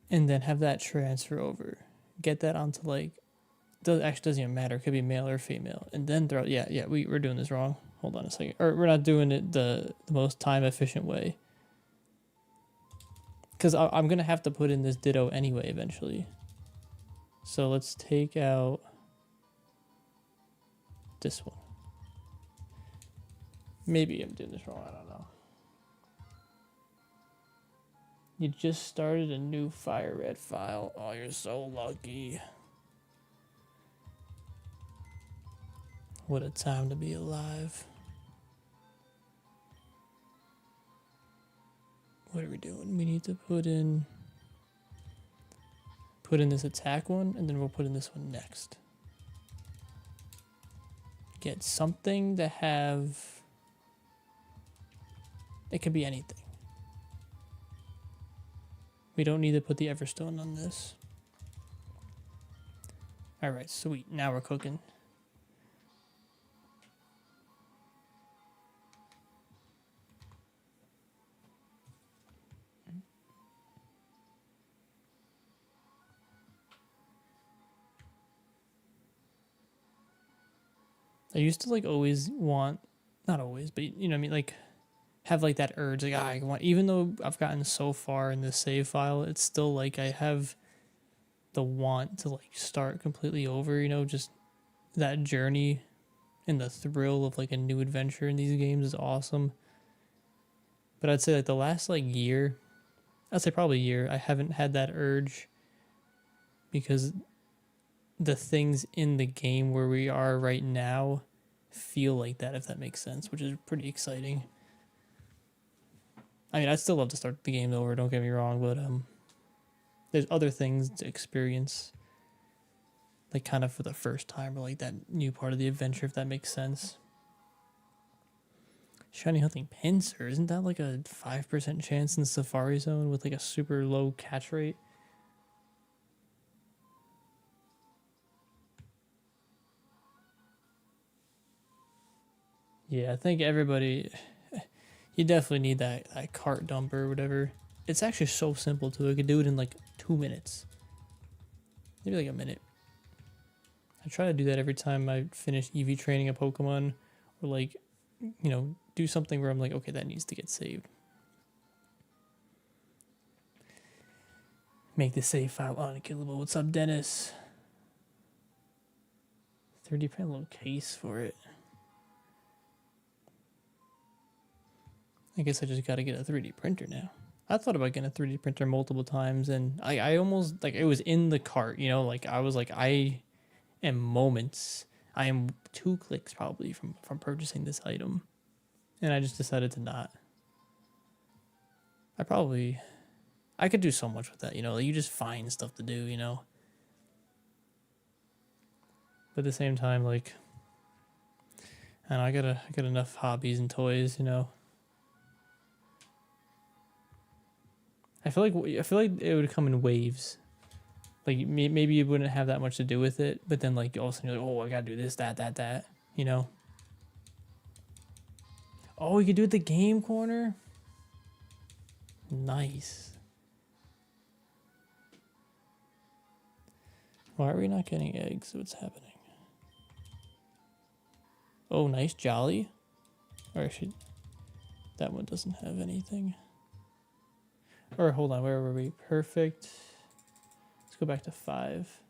And then have that transfer over. Get that onto like... Actually doesn't even matter. It could be male or female. And then throw... Yeah, we're doing this wrong. Hold on a second. Or we're not doing it the most time efficient way. Because I'm going to have to put in this Ditto anyway eventually. So let's take out this one. Maybe I'm doing this wrong. I don't know. You just started a new Fire Red file. Oh, you're so lucky. What a time to be alive. What are we doing? We need to put in this attack one, and then we'll put in this one next. Get something to have. It could be anything. We don't need to put the Everstone on this. All right, sweet. Now we're cooking. I used to like always want, not always, but you know what I mean, like have like that urge, like I want, even though I've gotten so far in this save file, it's still like I have the want to like start completely over, you know, just that journey and the thrill of like a new adventure in these games is awesome. But I'd say like the last like year, I'd say probably a year, I haven't had that urge because the things in the game where we are right now feel like that, if that makes sense, which is pretty exciting. I mean, I'd still love to start the game over, don't get me wrong, but there's other things to experience, like kind of for the first time, or like that new part of the adventure, if that makes sense. Shiny hunting pincer, isn't that like a 5% chance in Safari Zone with like a super low catch rate? Yeah, I think everybody, you definitely need that cart dumper or whatever. It's actually so simple too. I could do it in like 2 minutes. Maybe like a minute. I try to do that every time I finish EV training a Pokemon, or like, you know, do something where I'm like, okay, that needs to get saved. Make the save file unkillable. What's up, Dennis? 3D print a little case for it. I guess I just got to get a 3D printer now. I thought about getting a 3D printer multiple times, and I almost, like, it was in the cart, you know, like, I was like, I am 2 clicks probably from purchasing this item, and I just decided to not. I could do so much with that, you know, like, you just find stuff to do, you know. But at the same time, like, I don't know, I got enough hobbies and toys, you know. I feel like it would come in waves. Like maybe you wouldn't have that much to do with it, but then like all of a sudden you're like, oh, I gotta do this, that, you know. Oh, you could do it the game corner. Nice. Why are we not getting eggs? What's happening? Oh, nice, jolly. Or actually, that one doesn't have anything. Or hold on, where were we? Perfect. Let's go back to 5.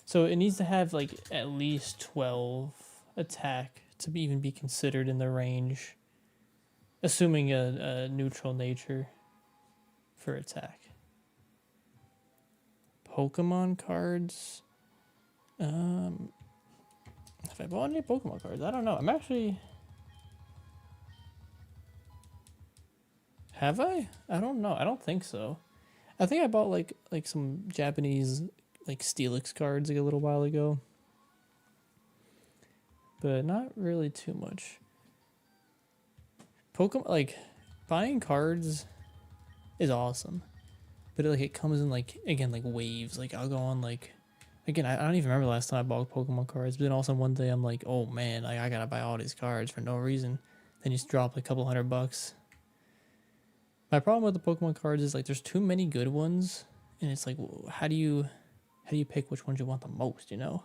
So it needs to have like at least 12 attack to even be considered in the range, assuming a neutral nature for attack. Pokemon cards. Have I bought any Pokemon cards? I don't know. I'm actually. Have I? I don't know. I don't think so. I think I bought like some Japanese like Steelix cards like a little while ago. But not really too much. Pokemon, like, buying cards is awesome. But it comes in like, again, like waves. Like I'll go on like, again, I don't even remember the last time I bought Pokemon cards. But then all of a sudden one day I'm like, oh man, like I gotta buy all these cards for no reason. Then you just drop like a couple $100. My problem with the Pokemon cards is like there's too many good ones, and it's like, how do you pick which ones you want the most, you know?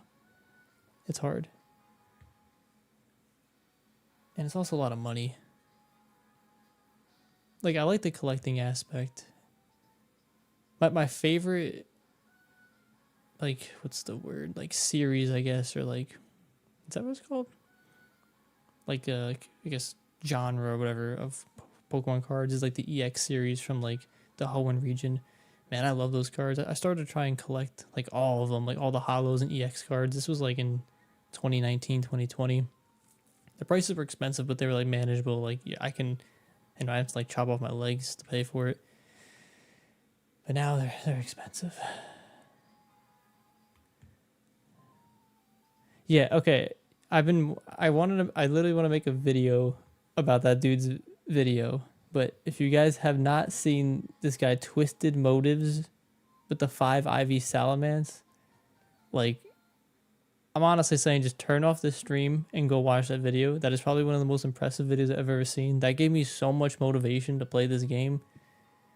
It's hard. And it's also a lot of money. Like, I like the collecting aspect. My favorite, like, what's the word? Like, series, I guess, or like, is that what it's called? Like, I guess, genre or whatever of Pokemon cards is like the EX series from like the Hoenn region. Man, I love those cards. I started to try and collect like all of them, like all the Holos and EX cards. This was like in 2019, 2020. The prices were expensive, but they were like manageable. Like, yeah, I have to like chop off my legs to pay for it. But now they're expensive. Yeah, okay. I literally want to make a video about that dude's video. But if you guys have not seen this guy Twisted Motives with the 5 IV Salamence, like, I'm honestly saying just turn off the stream and go watch that video. That is probably one of the most impressive videos I've ever seen. That gave me so much motivation to play this game.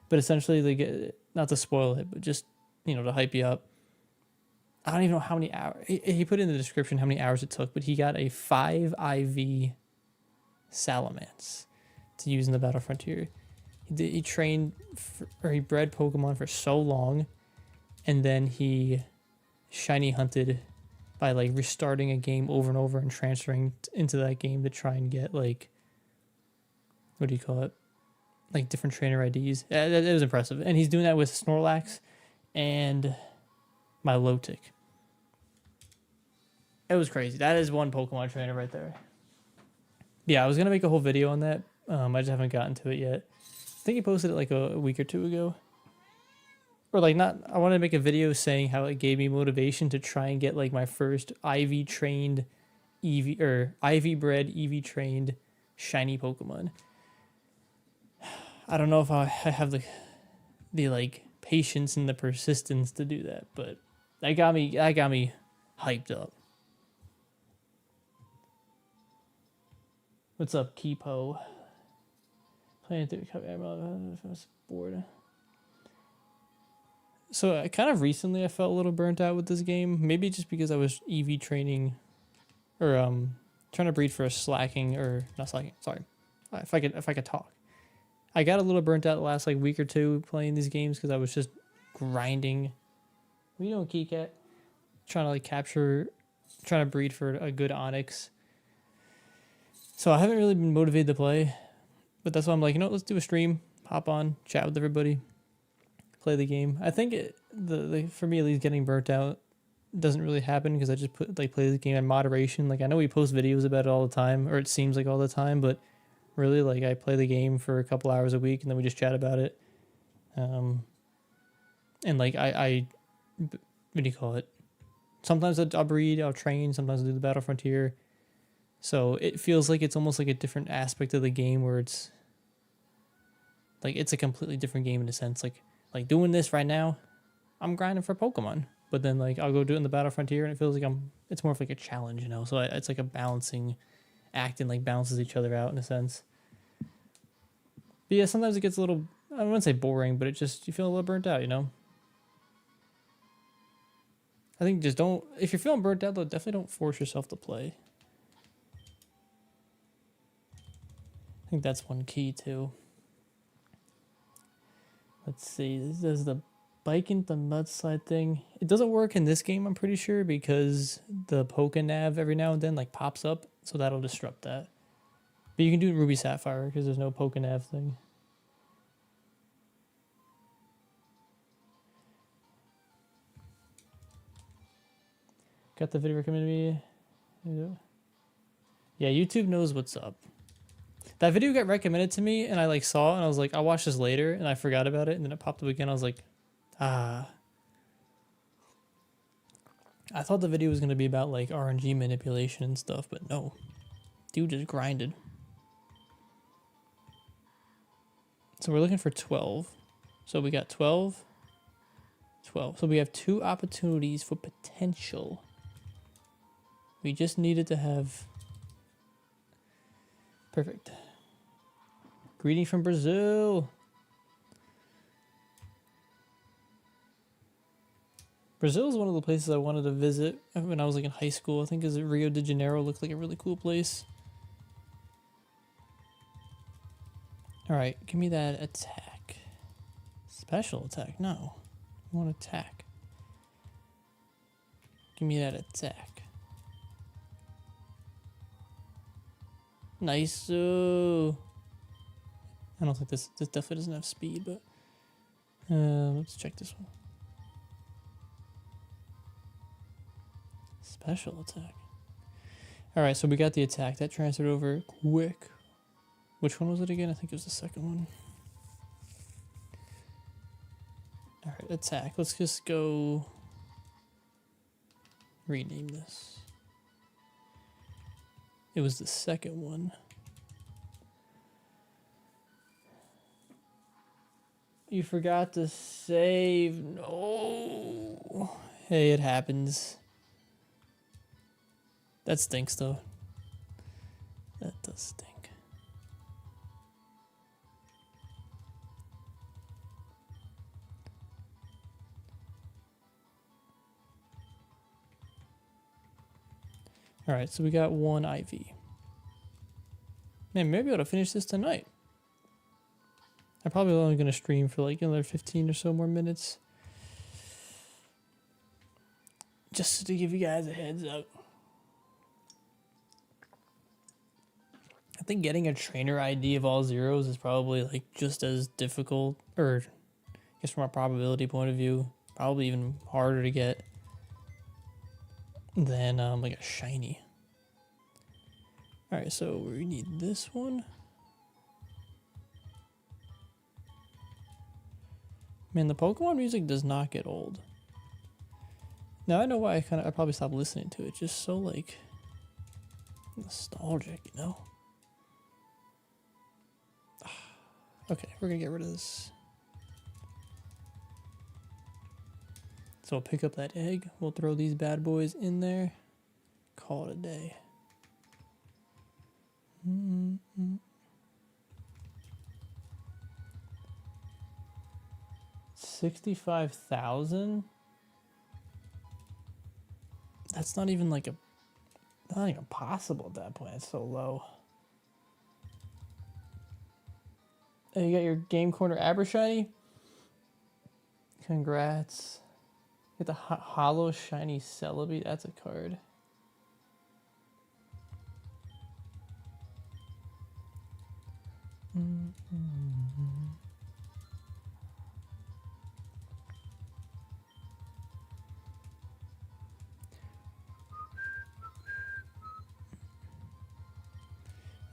But essentially, not to spoil it, but just, to hype you up. I don't even know how many hours. He put in the description how many hours it took, but he got a 5 IV Salamence to use in the Battle Frontier. He trained, he bred Pokemon for so long, and then he shiny hunted by like restarting a game over and over and transferring into that game to try and get like, what do you call it? Like different trainer IDs. It was impressive. And he's doing that with Snorlax and Milotic. It was crazy. That is one Pokemon trainer right there. Yeah, I was going to make a whole video on that. I just haven't gotten to it yet. I think he posted it like a week or two ago. Or like not, I wanted to make a video saying how it gave me motivation to try and get like my first IV trained EV or IV bred EV trained shiny Pokemon. I don't know if I have the like patience and the persistence to do that, but that got me hyped up. What's up, Kipo? Playing through I was bored. So kind of recently I felt a little burnt out with this game. Maybe just because I was EV training or trying to breed for a Slaking or not Slaking, sorry. If I could talk. I got a little burnt out the last like week or two playing these games because I was just grinding. What you doing, Keycat? Trying to breed for a good Onyx. So I haven't really been motivated to play, but that's why I'm like, let's do a stream, hop on, chat with everybody, play the game. I think for me at least getting burnt out doesn't really happen because I just play the game in moderation. Like I know we post videos about it all the time, or it seems like all the time, but really like I play the game for a couple hours a week and then we just chat about it. And like I what do you call it? Sometimes I'll breed, I'll train, sometimes I'll do the Battle Frontier. So it feels like it's almost like a different aspect of the game where it's like it's a completely different game in a sense. Like doing this right now, I'm grinding for Pokemon. But then like I'll go do it in the Battle Frontier and it feels like it's more of like a challenge, So it's like a balancing act and like balances each other out in a sense. But yeah, sometimes it gets a little, I wouldn't say boring, but you feel a little burnt out, I think just if you're feeling burnt out though, definitely don't force yourself to play. I think that's one key too. Let's see, this is the bike into mudslide thing. It doesn't work in this game, I'm pretty sure, because the Pokenav every now and then like pops up, so that'll disrupt that. But you can do it in Ruby Sapphire because there's no Pokenav thing. Got the video recommended me. Yeah, YouTube knows what's up. That video got recommended to me and I like saw it and I was like, I'll watch this later, and I forgot about it and then it popped up again. I was like, I thought the video was gonna be about like RNG manipulation and stuff, but no. Dude just grinded. So we're looking for 12. So we got 12. 12. So we have 2 opportunities for potential. We just needed to have... Perfect. Greeting from Brazil. Brazil is one of the places I wanted to visit when I was like in high school. I think Rio de Janeiro looked like a really cool place. All right, give me that attack. Special attack, no. I want attack. Give me that attack. Nice. I don't think this definitely doesn't have speed, but let's check this one. Special attack. All right, so we got the attack. That transferred over quick. Which one was it again? I think it was the second one. All right, attack. Let's just go rename this. It was the second one. You forgot to save. No. Hey, it happens. That stinks, though. That does stink. All right, so we got one IV. Man, maybe I ought to finish this tonight. I'm probably only going to stream for like another 15 or so more minutes. Just to give you guys a heads up. I think getting a trainer ID of all zeros is probably like just as difficult, or I guess from a probability point of view, probably even harder to get than like a shiny. All right, so we need this one. Man, the Pokemon music does not get old. Now I know why I probably stopped listening to it. Just so like nostalgic, you know. Okay, we're gonna get rid of this. So we'll pick up that egg. We'll throw these bad boys in there. Call it a day. 65,000. That's not even like not even possible at that point. It's so low. Oh, you got your Game Corner Abershiny. Congrats. Get the Hollow Shiny Celebi. That's a card.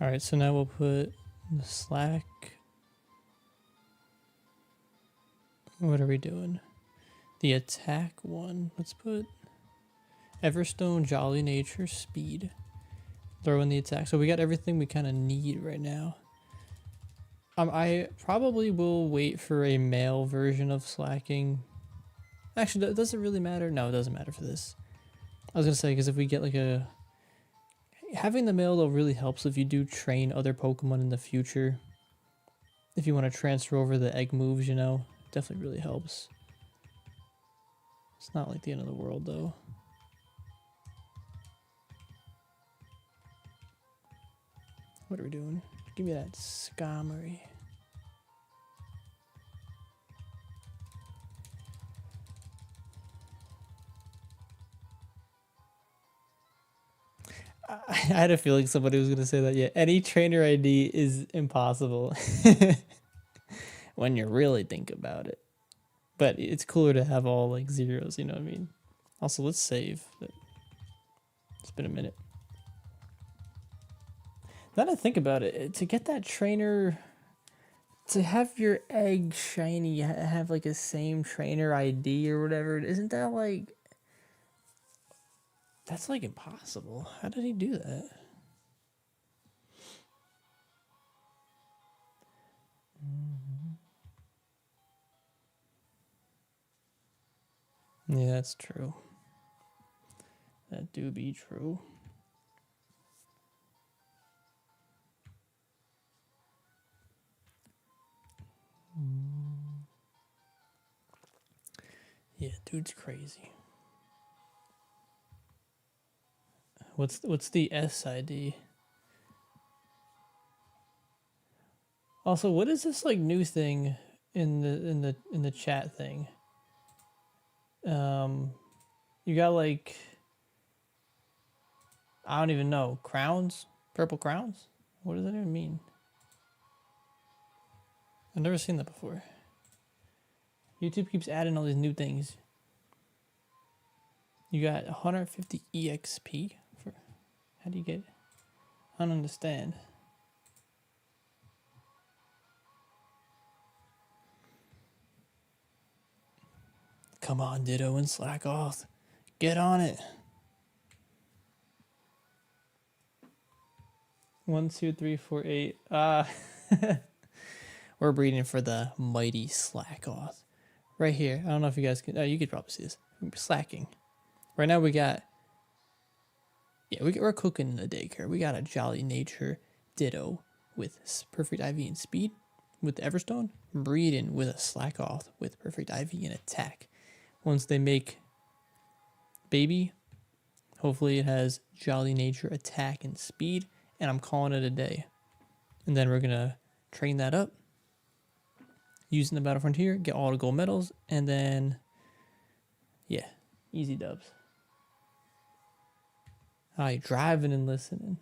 All right, so now we'll put the Slack. What are we doing? The attack one. Let's put Everstone, Jolly Nature, Speed. Throw in the attack. So we got everything we kind of need right now. I probably will wait for a male version of Slaking. Actually, does it really matter? No, it doesn't matter for this. I was going to say, because if we get like a... Having the male, though, really helps if you do train other Pokemon in the future. If you want to transfer over the egg moves, you know. Definitely really helps. It's not like the end of the world, though. What are we doing? Give me that Skarmory. I had a feeling somebody was going to say that. Yeah, any trainer ID is impossible when you really think about it. But it's cooler to have all like zeros, you know what I mean? Also, let's save. It's been a minute. Now that I think about it, to get that trainer, to have your egg shiny, have like a same trainer ID or whatever, isn't that like... That's like impossible. How did he do that? Yeah, that's true. That do be true. Yeah, dude's crazy. What's the SID? Also, what is this like new thing in the chat thing? You got like, I don't even know, crowns? Purple crowns? What does that even mean? I've never seen that before. YouTube keeps adding all these new things. You got 150 EXP for, how do you get it? I don't understand. Come on, Ditto and Slack off. Get on it. 1, 2, 3, 4, 8. We're breeding for the mighty Slackoth. Right here. I don't know if you guys can. Oh, you could probably see this. Slaking. Right now we got. Yeah, we're cooking in the daycare. We got a Jolly Nature Ditto with perfect IV and speed with the Everstone. Breeding with a Slackoth with perfect IV and attack. Once they make baby, hopefully it has Jolly Nature attack and speed. And I'm calling it a day. And then we're going to train that up. Using the Battle Frontier, get all the gold medals, and then, yeah, easy dubs. Alright, driving and listening.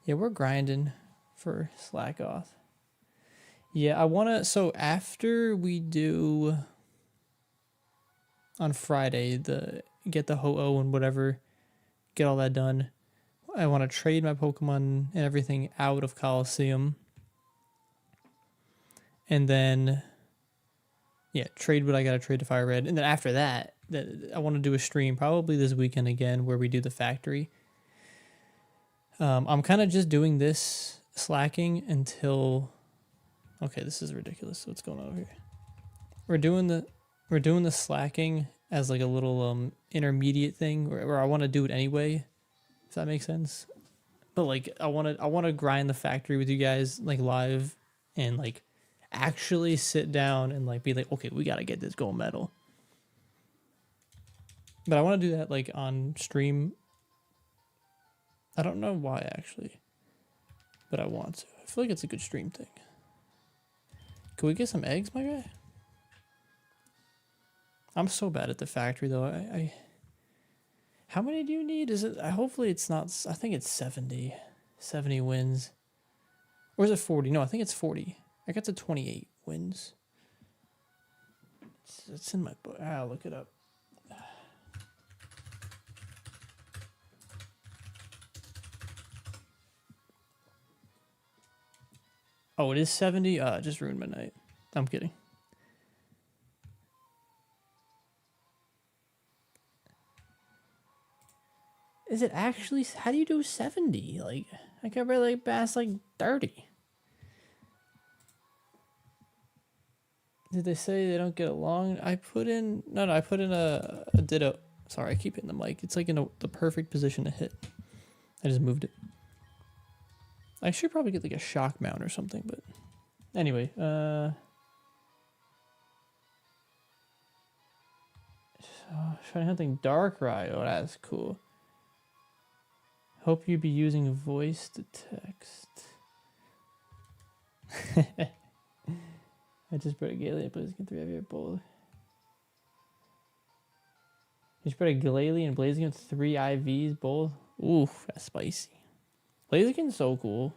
Yeah, we're grinding for Slackoth. Yeah, I want to, so after we do on Friday, get the Ho-Oh and whatever, get all that done, I want to trade my Pokemon and everything out of Colosseum. And then, yeah, trade what I got to trade to Fire Red. And then after that, I want to do a stream probably this weekend again where we do the factory. I'm kind of just doing this slacking until... Okay, this is ridiculous. What's going on over here? We're doing the slacking as like a little intermediate thing where I want to do it anyway. If that makes sense. But like I want to grind the factory with you guys like live and like actually sit down and like be like, okay, we got to get this gold medal. But I want to do that like on stream. I don't know why actually, but I want to. I feel like it's a good stream thing. Can we get some eggs, my guy? I'm so bad at the factory though. I how many do you need? Is it? Hopefully it's not. I think it's 70. 70 wins. Or is it 40? No, I think it's 40. I got to 28 wins. It's in my book. I'll look it up. Oh, it is 70? It just ruined my night. I'm kidding. Is it actually? How do you do 70? Like, I can barely pass like 30. Did they say they don't get along? I put in... No, I put in a Ditto. Sorry, I keep hitting the mic. It's like in the perfect position to hit. I just moved it. I should probably get like a shock mount or something, but... Anyway, trying hunting Darkrai. Oh, that's cool. Hope you be using voice to text. I just brought a Galelian, Blaziken 3 heavier bold. You just brought a Galelian, Blaziken 3 IVs bold. Oof, that's spicy. Blaziken's so cool.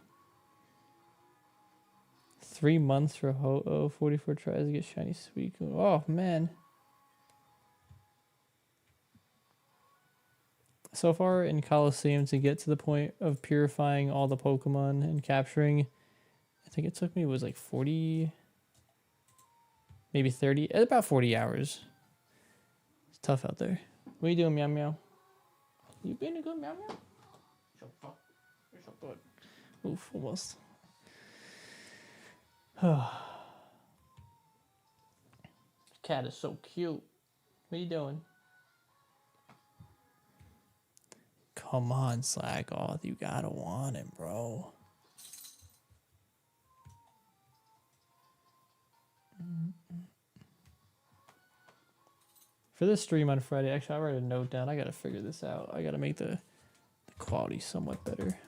3 months for Ho-Oh, 44 tries to get shiny Suicune. Oh, man. So far in Colosseum, to get to the point of purifying all the Pokemon and capturing, I think it took me, was like 40, maybe 30, about 40 hours. It's tough out there. What are you doing, Meow Meow? You been a good Meow Meow? You're so good. Oof, almost. Cat is so cute. What are you doing? Come on, Slackoth. You gotta want him, bro. For this stream on Friday, actually, I wrote a note down. I gotta figure this out. I gotta make the quality somewhat better.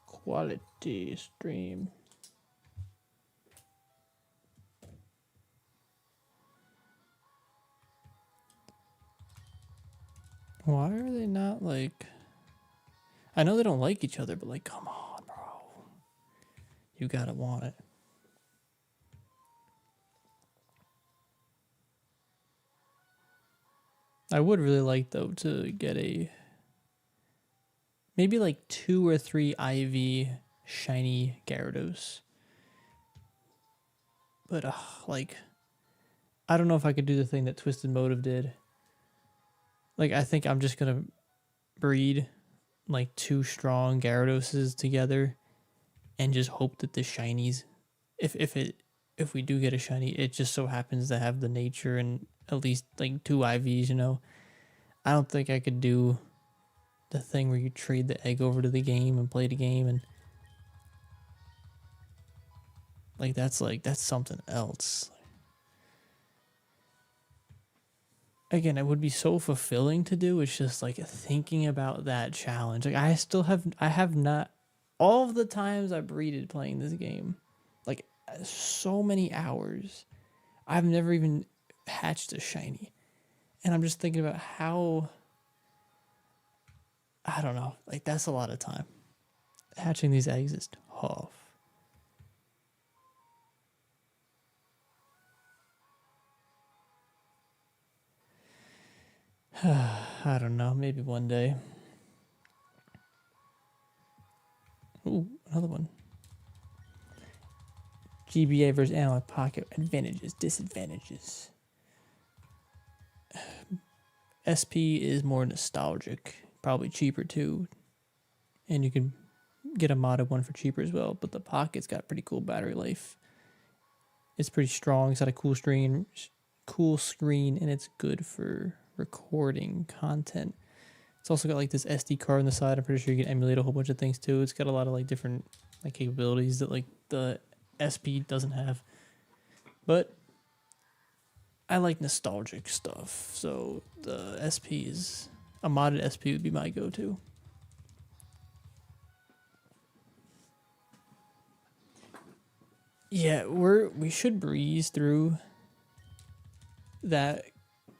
Quality stream. Why are they not like... I know they don't like each other, but like, come on, bro. You gotta want it. I would really like, though, to get a... maybe like 2 or 3 IV shiny Gyarados. But like, I don't know if I could do the thing that Twisted Motive did. Like, I think I'm just gonna breed like 2 strong Gyarados together and just hope that the shinies, if we do get a shiny, it just so happens to have the nature and at least like 2 IVs, you know. I don't think I could do the thing where you trade the egg over to the game and play the game, and that's something else. Again, it would be so fulfilling to do. It's just like thinking about that challenge. Like I have not, all of the times I breeded playing this game, like so many hours, I've never even hatched a shiny. And I'm just thinking about how, I don't know, like that's a lot of time. Hatching these eggs is tough. I don't know, maybe one day. Ooh, another one. GBA versus Analog Pocket. Advantages, disadvantages. SP is more nostalgic. Probably cheaper too. And you can get a modded one for cheaper as well. But the Pocket's got pretty cool battery life. It's pretty strong. It's got a cool screen, and it's good for recording content. It's also got like this SD card on the side. I'm pretty sure you can emulate a whole bunch of things too. It's got a lot of like different like capabilities that like the SP doesn't have. But I like nostalgic stuff, so the SP is a modded SP would be my go-to. Yeah, we should breeze through that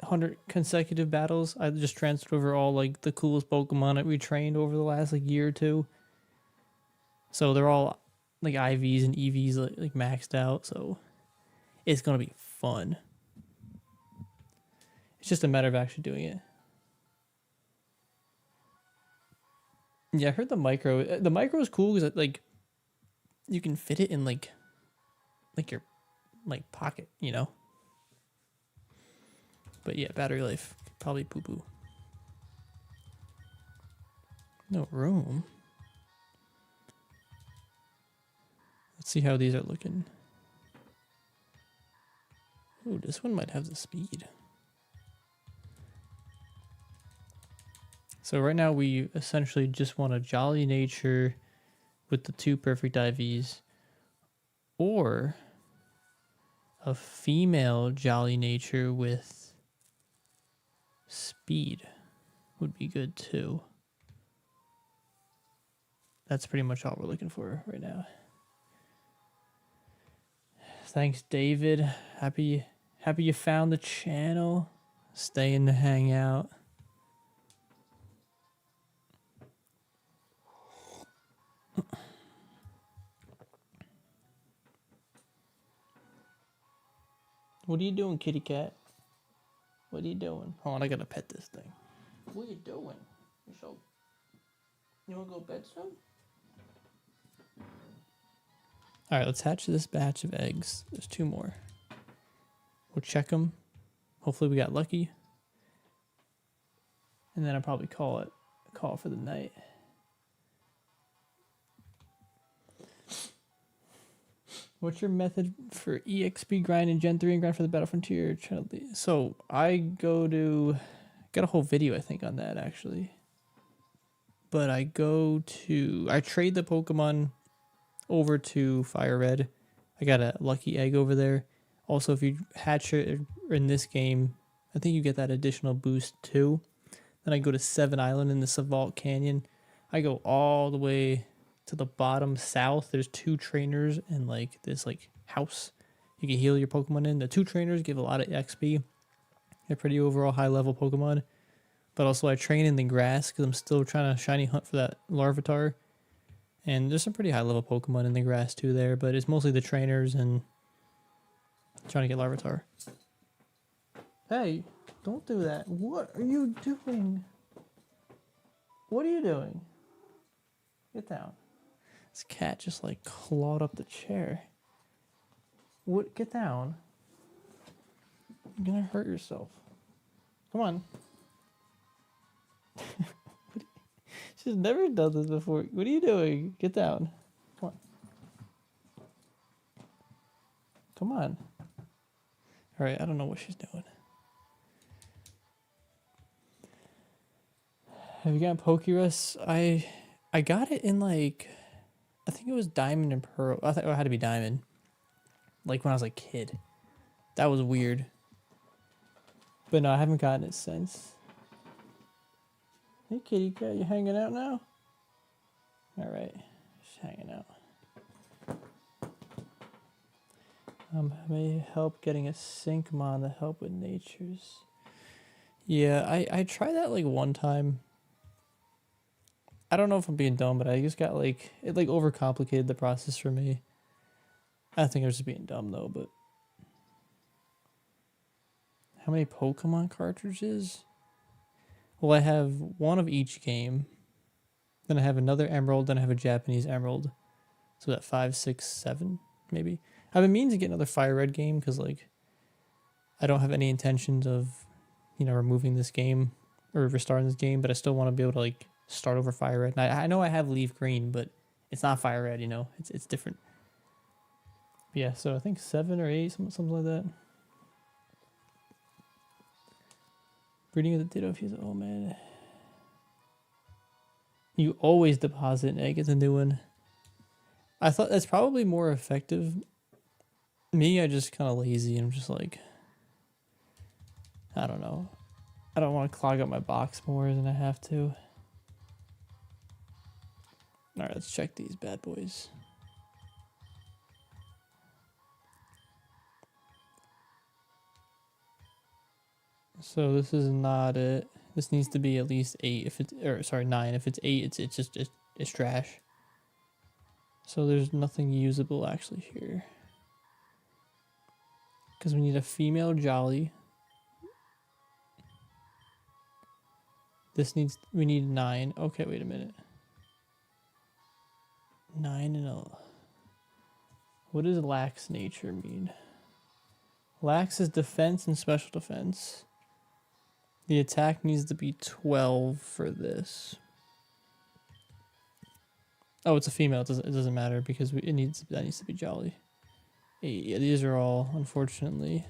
100 consecutive battles. I just transferred over all like the coolest Pokemon that we trained over the last like year or two. So they're all like IVs and EVs like maxed out, so it's gonna be fun. It's just a matter of actually doing it. Yeah, I heard the micro. The micro is cool because like you can fit it in like your like pocket, you know. But yeah, battery life probably poo poo. No room. Let's see how these are looking. Ooh, this one might have the speed. So right now we essentially just want a Jolly Nature with the 2 perfect IVs, or a female Jolly Nature with speed would be good too. That's pretty much all we're looking for right now. Thanks, David. Happy you found the channel. Staying to hang out. What are you doing, kitty cat? What are you doing? Hold on, I gotta pet this thing. What are you doing? You wanna go to bed soon? Alright, let's hatch this batch of eggs. There's 2 more. We'll check them. Hopefully we got lucky. And then I'll probably call for the night. What's your method for EXP grind in Gen 3 and grind for the Battle Frontier? So I got a whole video I think on that actually. But I trade the Pokemon over to Fire Red. I got a lucky egg over there. Also, if you hatch it in this game, I think you get that additional boost too. Then I go to 7 Island in the Savalt Canyon. I go all the way to the bottom south. There's 2 trainers and like this like house you can heal your Pokemon in. The 2 trainers give a lot of XP. They're pretty overall high level Pokemon. But also I train in the grass because I'm still trying to shiny hunt for that Larvitar. And there's some pretty high level Pokemon in the grass too there, but it's mostly the trainers and trying to get Larvitar. Hey, don't do that. What are you doing? What are you doing? Get down. This cat just like clawed up the chair. What? Get down. You're gonna hurt yourself. Come on. She's never done this before. What are you doing? Get down. Come on. Come on. Alright, I don't know what she's doing. Have you gotten Pokerus? I got it in like, I think it was Diamond and Pearl. I thought it had to be Diamond. Like when I was a kid. That was weird. But no, I haven't gotten it since. Hey kitty cat, you hanging out now? Alright, just hanging out. May help getting a sync mon to help with natures. Yeah, I tried that like one time. I don't know if I'm being dumb, but I just got like, it like overcomplicated the process for me. I think I was just being dumb though, but. How many Pokemon cartridges? Well, I have one of each game. Then I have another Emerald, then I have a Japanese Emerald. So that 5, 6, 7, maybe. I've been meaning to get another Fire Red game because like I don't have any intentions of, you know, removing this game or restarting this game, but I still want to be able to like start over Fire Red. And I know I have Leaf Green, but it's not Fire Red, you know. It's different. But yeah, so I think 7 or 8, something like that. Breeding of the Ditto IV. Oh man. You always deposit an egg as a new one. I thought that's probably more effective. Me, I just kind of lazy. I'm just like, I don't know. I don't want to clog up my box more than I have to. Alright, let's check these bad boys. So this is not it. This needs to be at least 8 if it's, or sorry, 9. If it's 8, it's just it's trash. So there's nothing usable actually here. Because we need a female Jolly. We need 9. Okay, wait a minute. 9 and a. What does lax nature mean? Lax is defense and special defense. The attack needs to be 12 for this. Oh, it's a female. It doesn't matter because that needs to be Jolly. 8. Yeah, these are all unfortunately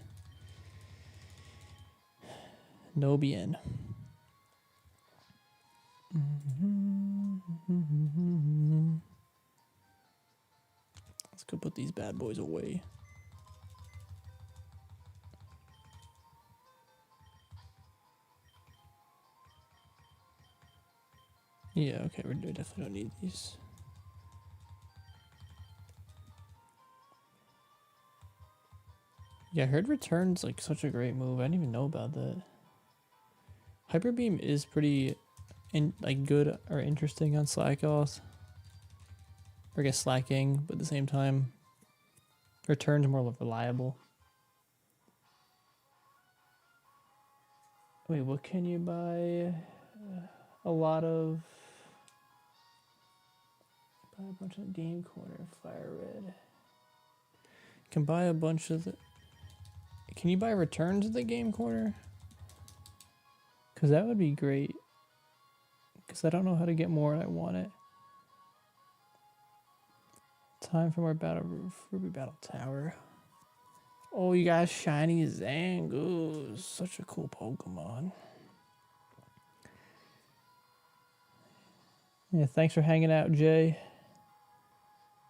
no bien. Let's go put these bad boys away. Yeah, okay, we definitely don't need these. Yeah, I heard return's like such a great move. I didn't even know about that. Hyper Beam is pretty like good or interesting on Slackoth. Or I guess Slaking, but at the same time, return's more reliable. Wait, what can you buy? A lot of. Buy a bunch of Game Corner, Fire Red. You can buy a bunch of the. Can you buy returns at the Game Corner? Because that would be great. Because I don't know how to get more and I want it. Time for more Battle Ruby Battle Tower. Oh, you guys, shiny Zangoose. Such a cool Pokemon. Yeah, thanks for hanging out, Jay.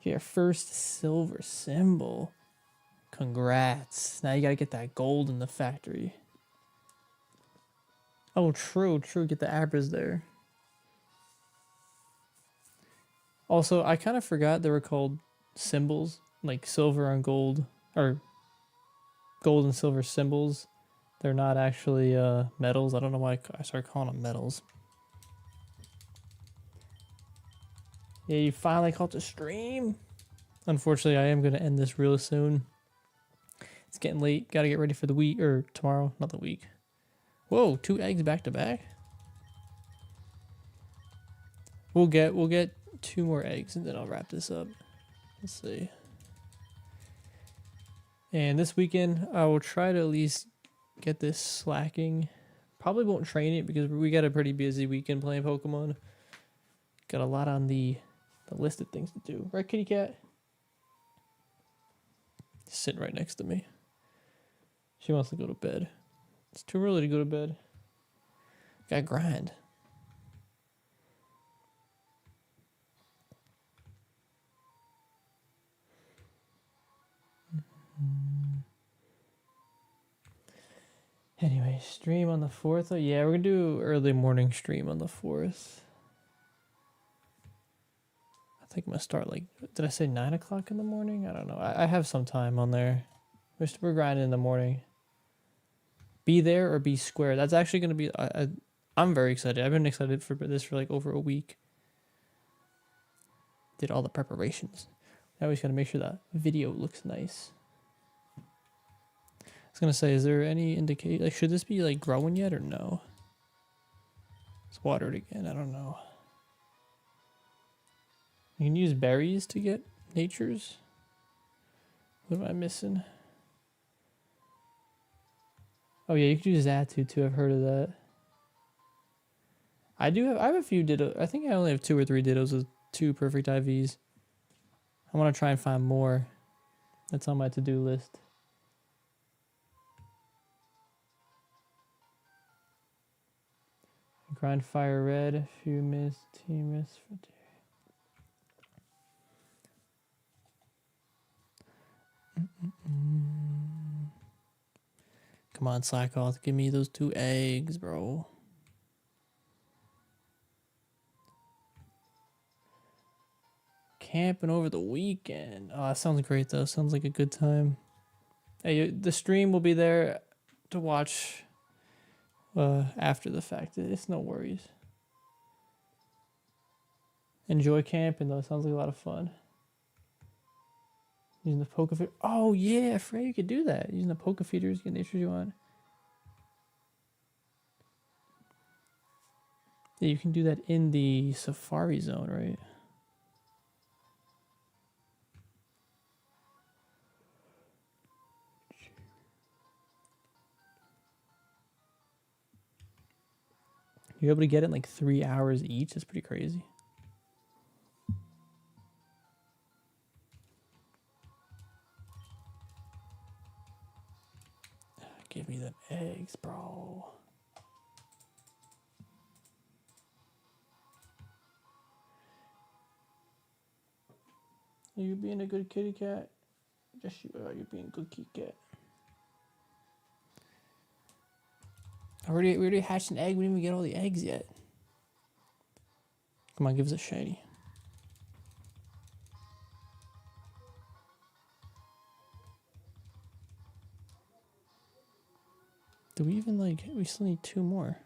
Your first silver symbol. Congrats. Now you gotta get that gold in the factory. Oh, true. Get the Abras there. Also, I kind of forgot they were called symbols, like silver and gold, or gold and silver symbols. They're not actually metals. I don't know why I started calling them metals. Yeah, you finally caught the stream. Unfortunately, I am going to end this real soon. It's getting late. Got to get ready for the week, or tomorrow, not the week. Whoa, 2 eggs back to back? We'll get 2 more eggs and then I'll wrap this up. Let's see. And this weekend, I will try to at least get this Slaking. Probably won't train it because we got a pretty busy weekend playing Pokemon. Got a lot on the list of things to do. Right, kitty cat? Sitting right next to me. She wants to go to bed. It's too early to go to bed. Gotta grind. Anyway, stream on the 4th. Oh, yeah, we're gonna do early morning stream on the 4th. I think I'm gonna start like, did I say 9 o'clock in the morning? I don't know. I have some time on there. We're grinding in the morning. Be there or be square. That's actually gonna be. I'm very excited. I've been excited for this for like over a week. Did all the preparations. Now we just gotta make sure that video looks nice. I was gonna say, is there any indication? Like, should this be like growing yet or no? It's watered again. I don't know. You can use berries to get natures. What am I missing? Oh yeah, you could use that too. I've heard of that. I have a few Ditto. I think I only have 2 or 3 Dittos with 2 perfect IVs. I want to try and find more. That's on my to-do list. Grind fire red. A few miss. Team miss. Come on, Cyclops. Give me those 2 eggs, bro. Camping over the weekend. Oh, that sounds great, though. Sounds like a good time. Hey, the stream will be there to watch after the fact. It's no worries. Enjoy camping, though. Sounds like a lot of fun. Using the poke feeder. Oh, yeah. I forgot you could do that. Using the poke feeders, get natures you want. Yeah, you can do that in the safari zone, right? You're able to get it in like 3 hours each. That's pretty crazy. Give me them eggs, bro. Are you being a good kitty cat? Yes, you are. You're being a good kitty cat. We already hatched an egg. We didn't even get all the eggs yet. Come on, give us a shiny. Do we even like, we still need 2 more.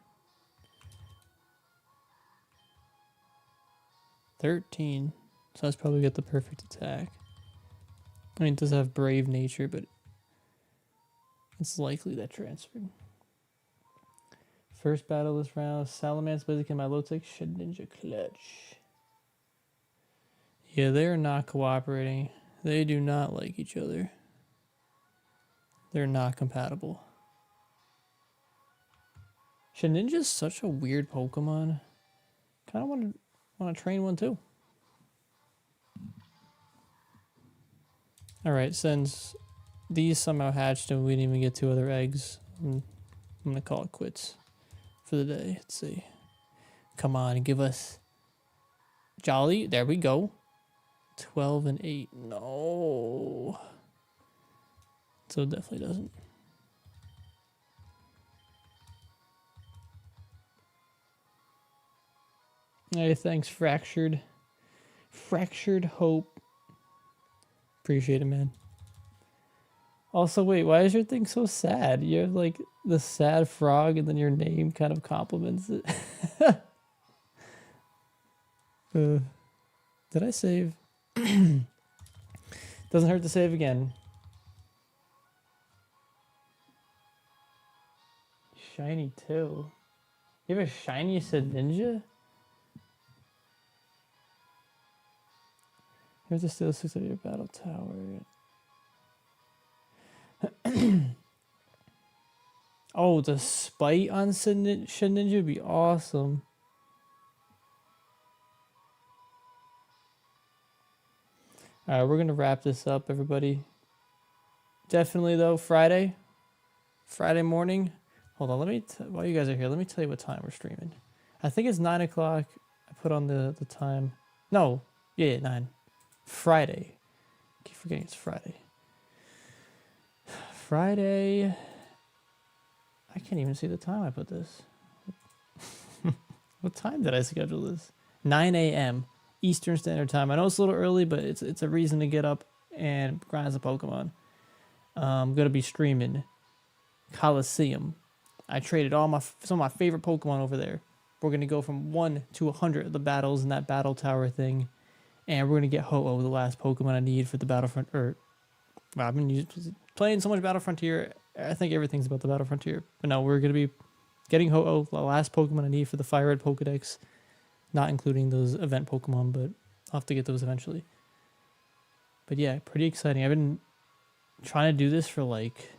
13. So that's probably got the perfect attack. I mean, it does have brave nature, but it's likely that transferred. First battle this round, Salamence, Blaziken, Milotic, Shed Ninja, Clutch. Yeah, they're not cooperating. They do not like each other. They're not compatible. Shed Ninja's such a weird Pokemon. Kind of want to train one too. All right, since these somehow hatched and we didn't even get 2 other eggs, I'm gonna call it quits for the day. Let's see. Come on, give us Jolly. There we go. 12 and 8. No. So it definitely doesn't. Hey, thanks, Fractured. Fractured Hope. Appreciate it, man. Also, wait, why is your thing so sad? You have like the sad frog and then your name kind of compliments it. Did I save? Doesn't hurt to save again. Shiny too. You have a shiny, you said ninja? You have to steal 6 out of your battle tower. Oh, the spite on Shin Ninja would be awesome. All right, we're gonna wrap this up, everybody. Definitely though, Friday morning. Hold on, while you guys are here, let me tell you what time we're streaming. I think it's 9 o'clock. I put on the time. No, yeah, 9. Friday. I keep forgetting it's Friday. Friday. I can't even see the time I put this. What time did I schedule this? 9 a.m. Eastern Standard Time. I know it's a little early, but it's a reason to get up and grind some Pokemon. I'm gonna be streaming Colosseum. I traded some of my favorite Pokemon over there. We're gonna go from 1 to 100 of the battles in that battle tower thing, and we're gonna get Ho-Oh, the last Pokemon I need for the Battlefront. Well, I've been playing so much Battle Frontier. I think everything's about the Battle Frontier. But no, we're gonna be getting Ho-Oh, the last Pokemon I need for the Fire Red Pokedex, not including those event Pokemon, but I'll have to get those eventually. But yeah, pretty exciting. I've been trying to do this for like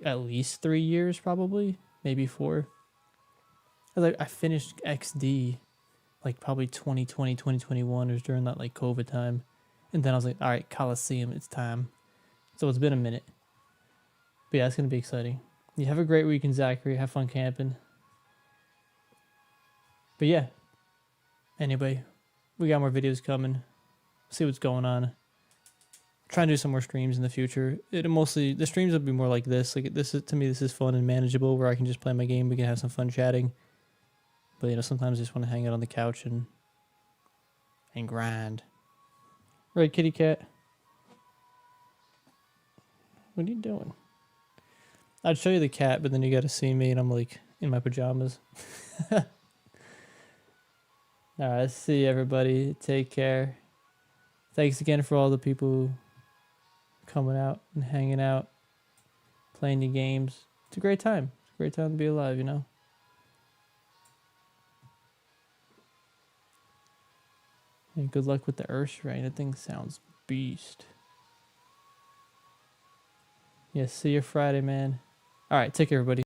at least 3 years, probably, maybe 4. I finished XD like probably 2020, 2021. It was during that like COVID time. And then I was like, all right, Colosseum, it's time. So it's been a minute. But yeah, it's going to be exciting. You have a great weekend, Zachary. Have fun camping. But yeah. Anyway, we got more videos coming. See what's going on. Try and do some more streams in the future. The streams will be more like this. Like this is, to me, this is fun and manageable where I can just play my game. We can have some fun chatting. But you know, sometimes I just want to hang out on the couch and grind. Right, kitty cat? What are you doing? I'd show you the cat, but then you got to see me and I'm like in my pajamas. All right, see you, everybody. Take care. Thanks again for all the people coming out and hanging out, playing the games. It's a great time. It's a great time to be alive, you know? And good luck with the Earth Rain. That thing sounds beast. Yeah, see you Friday, man. All right, take care, everybody.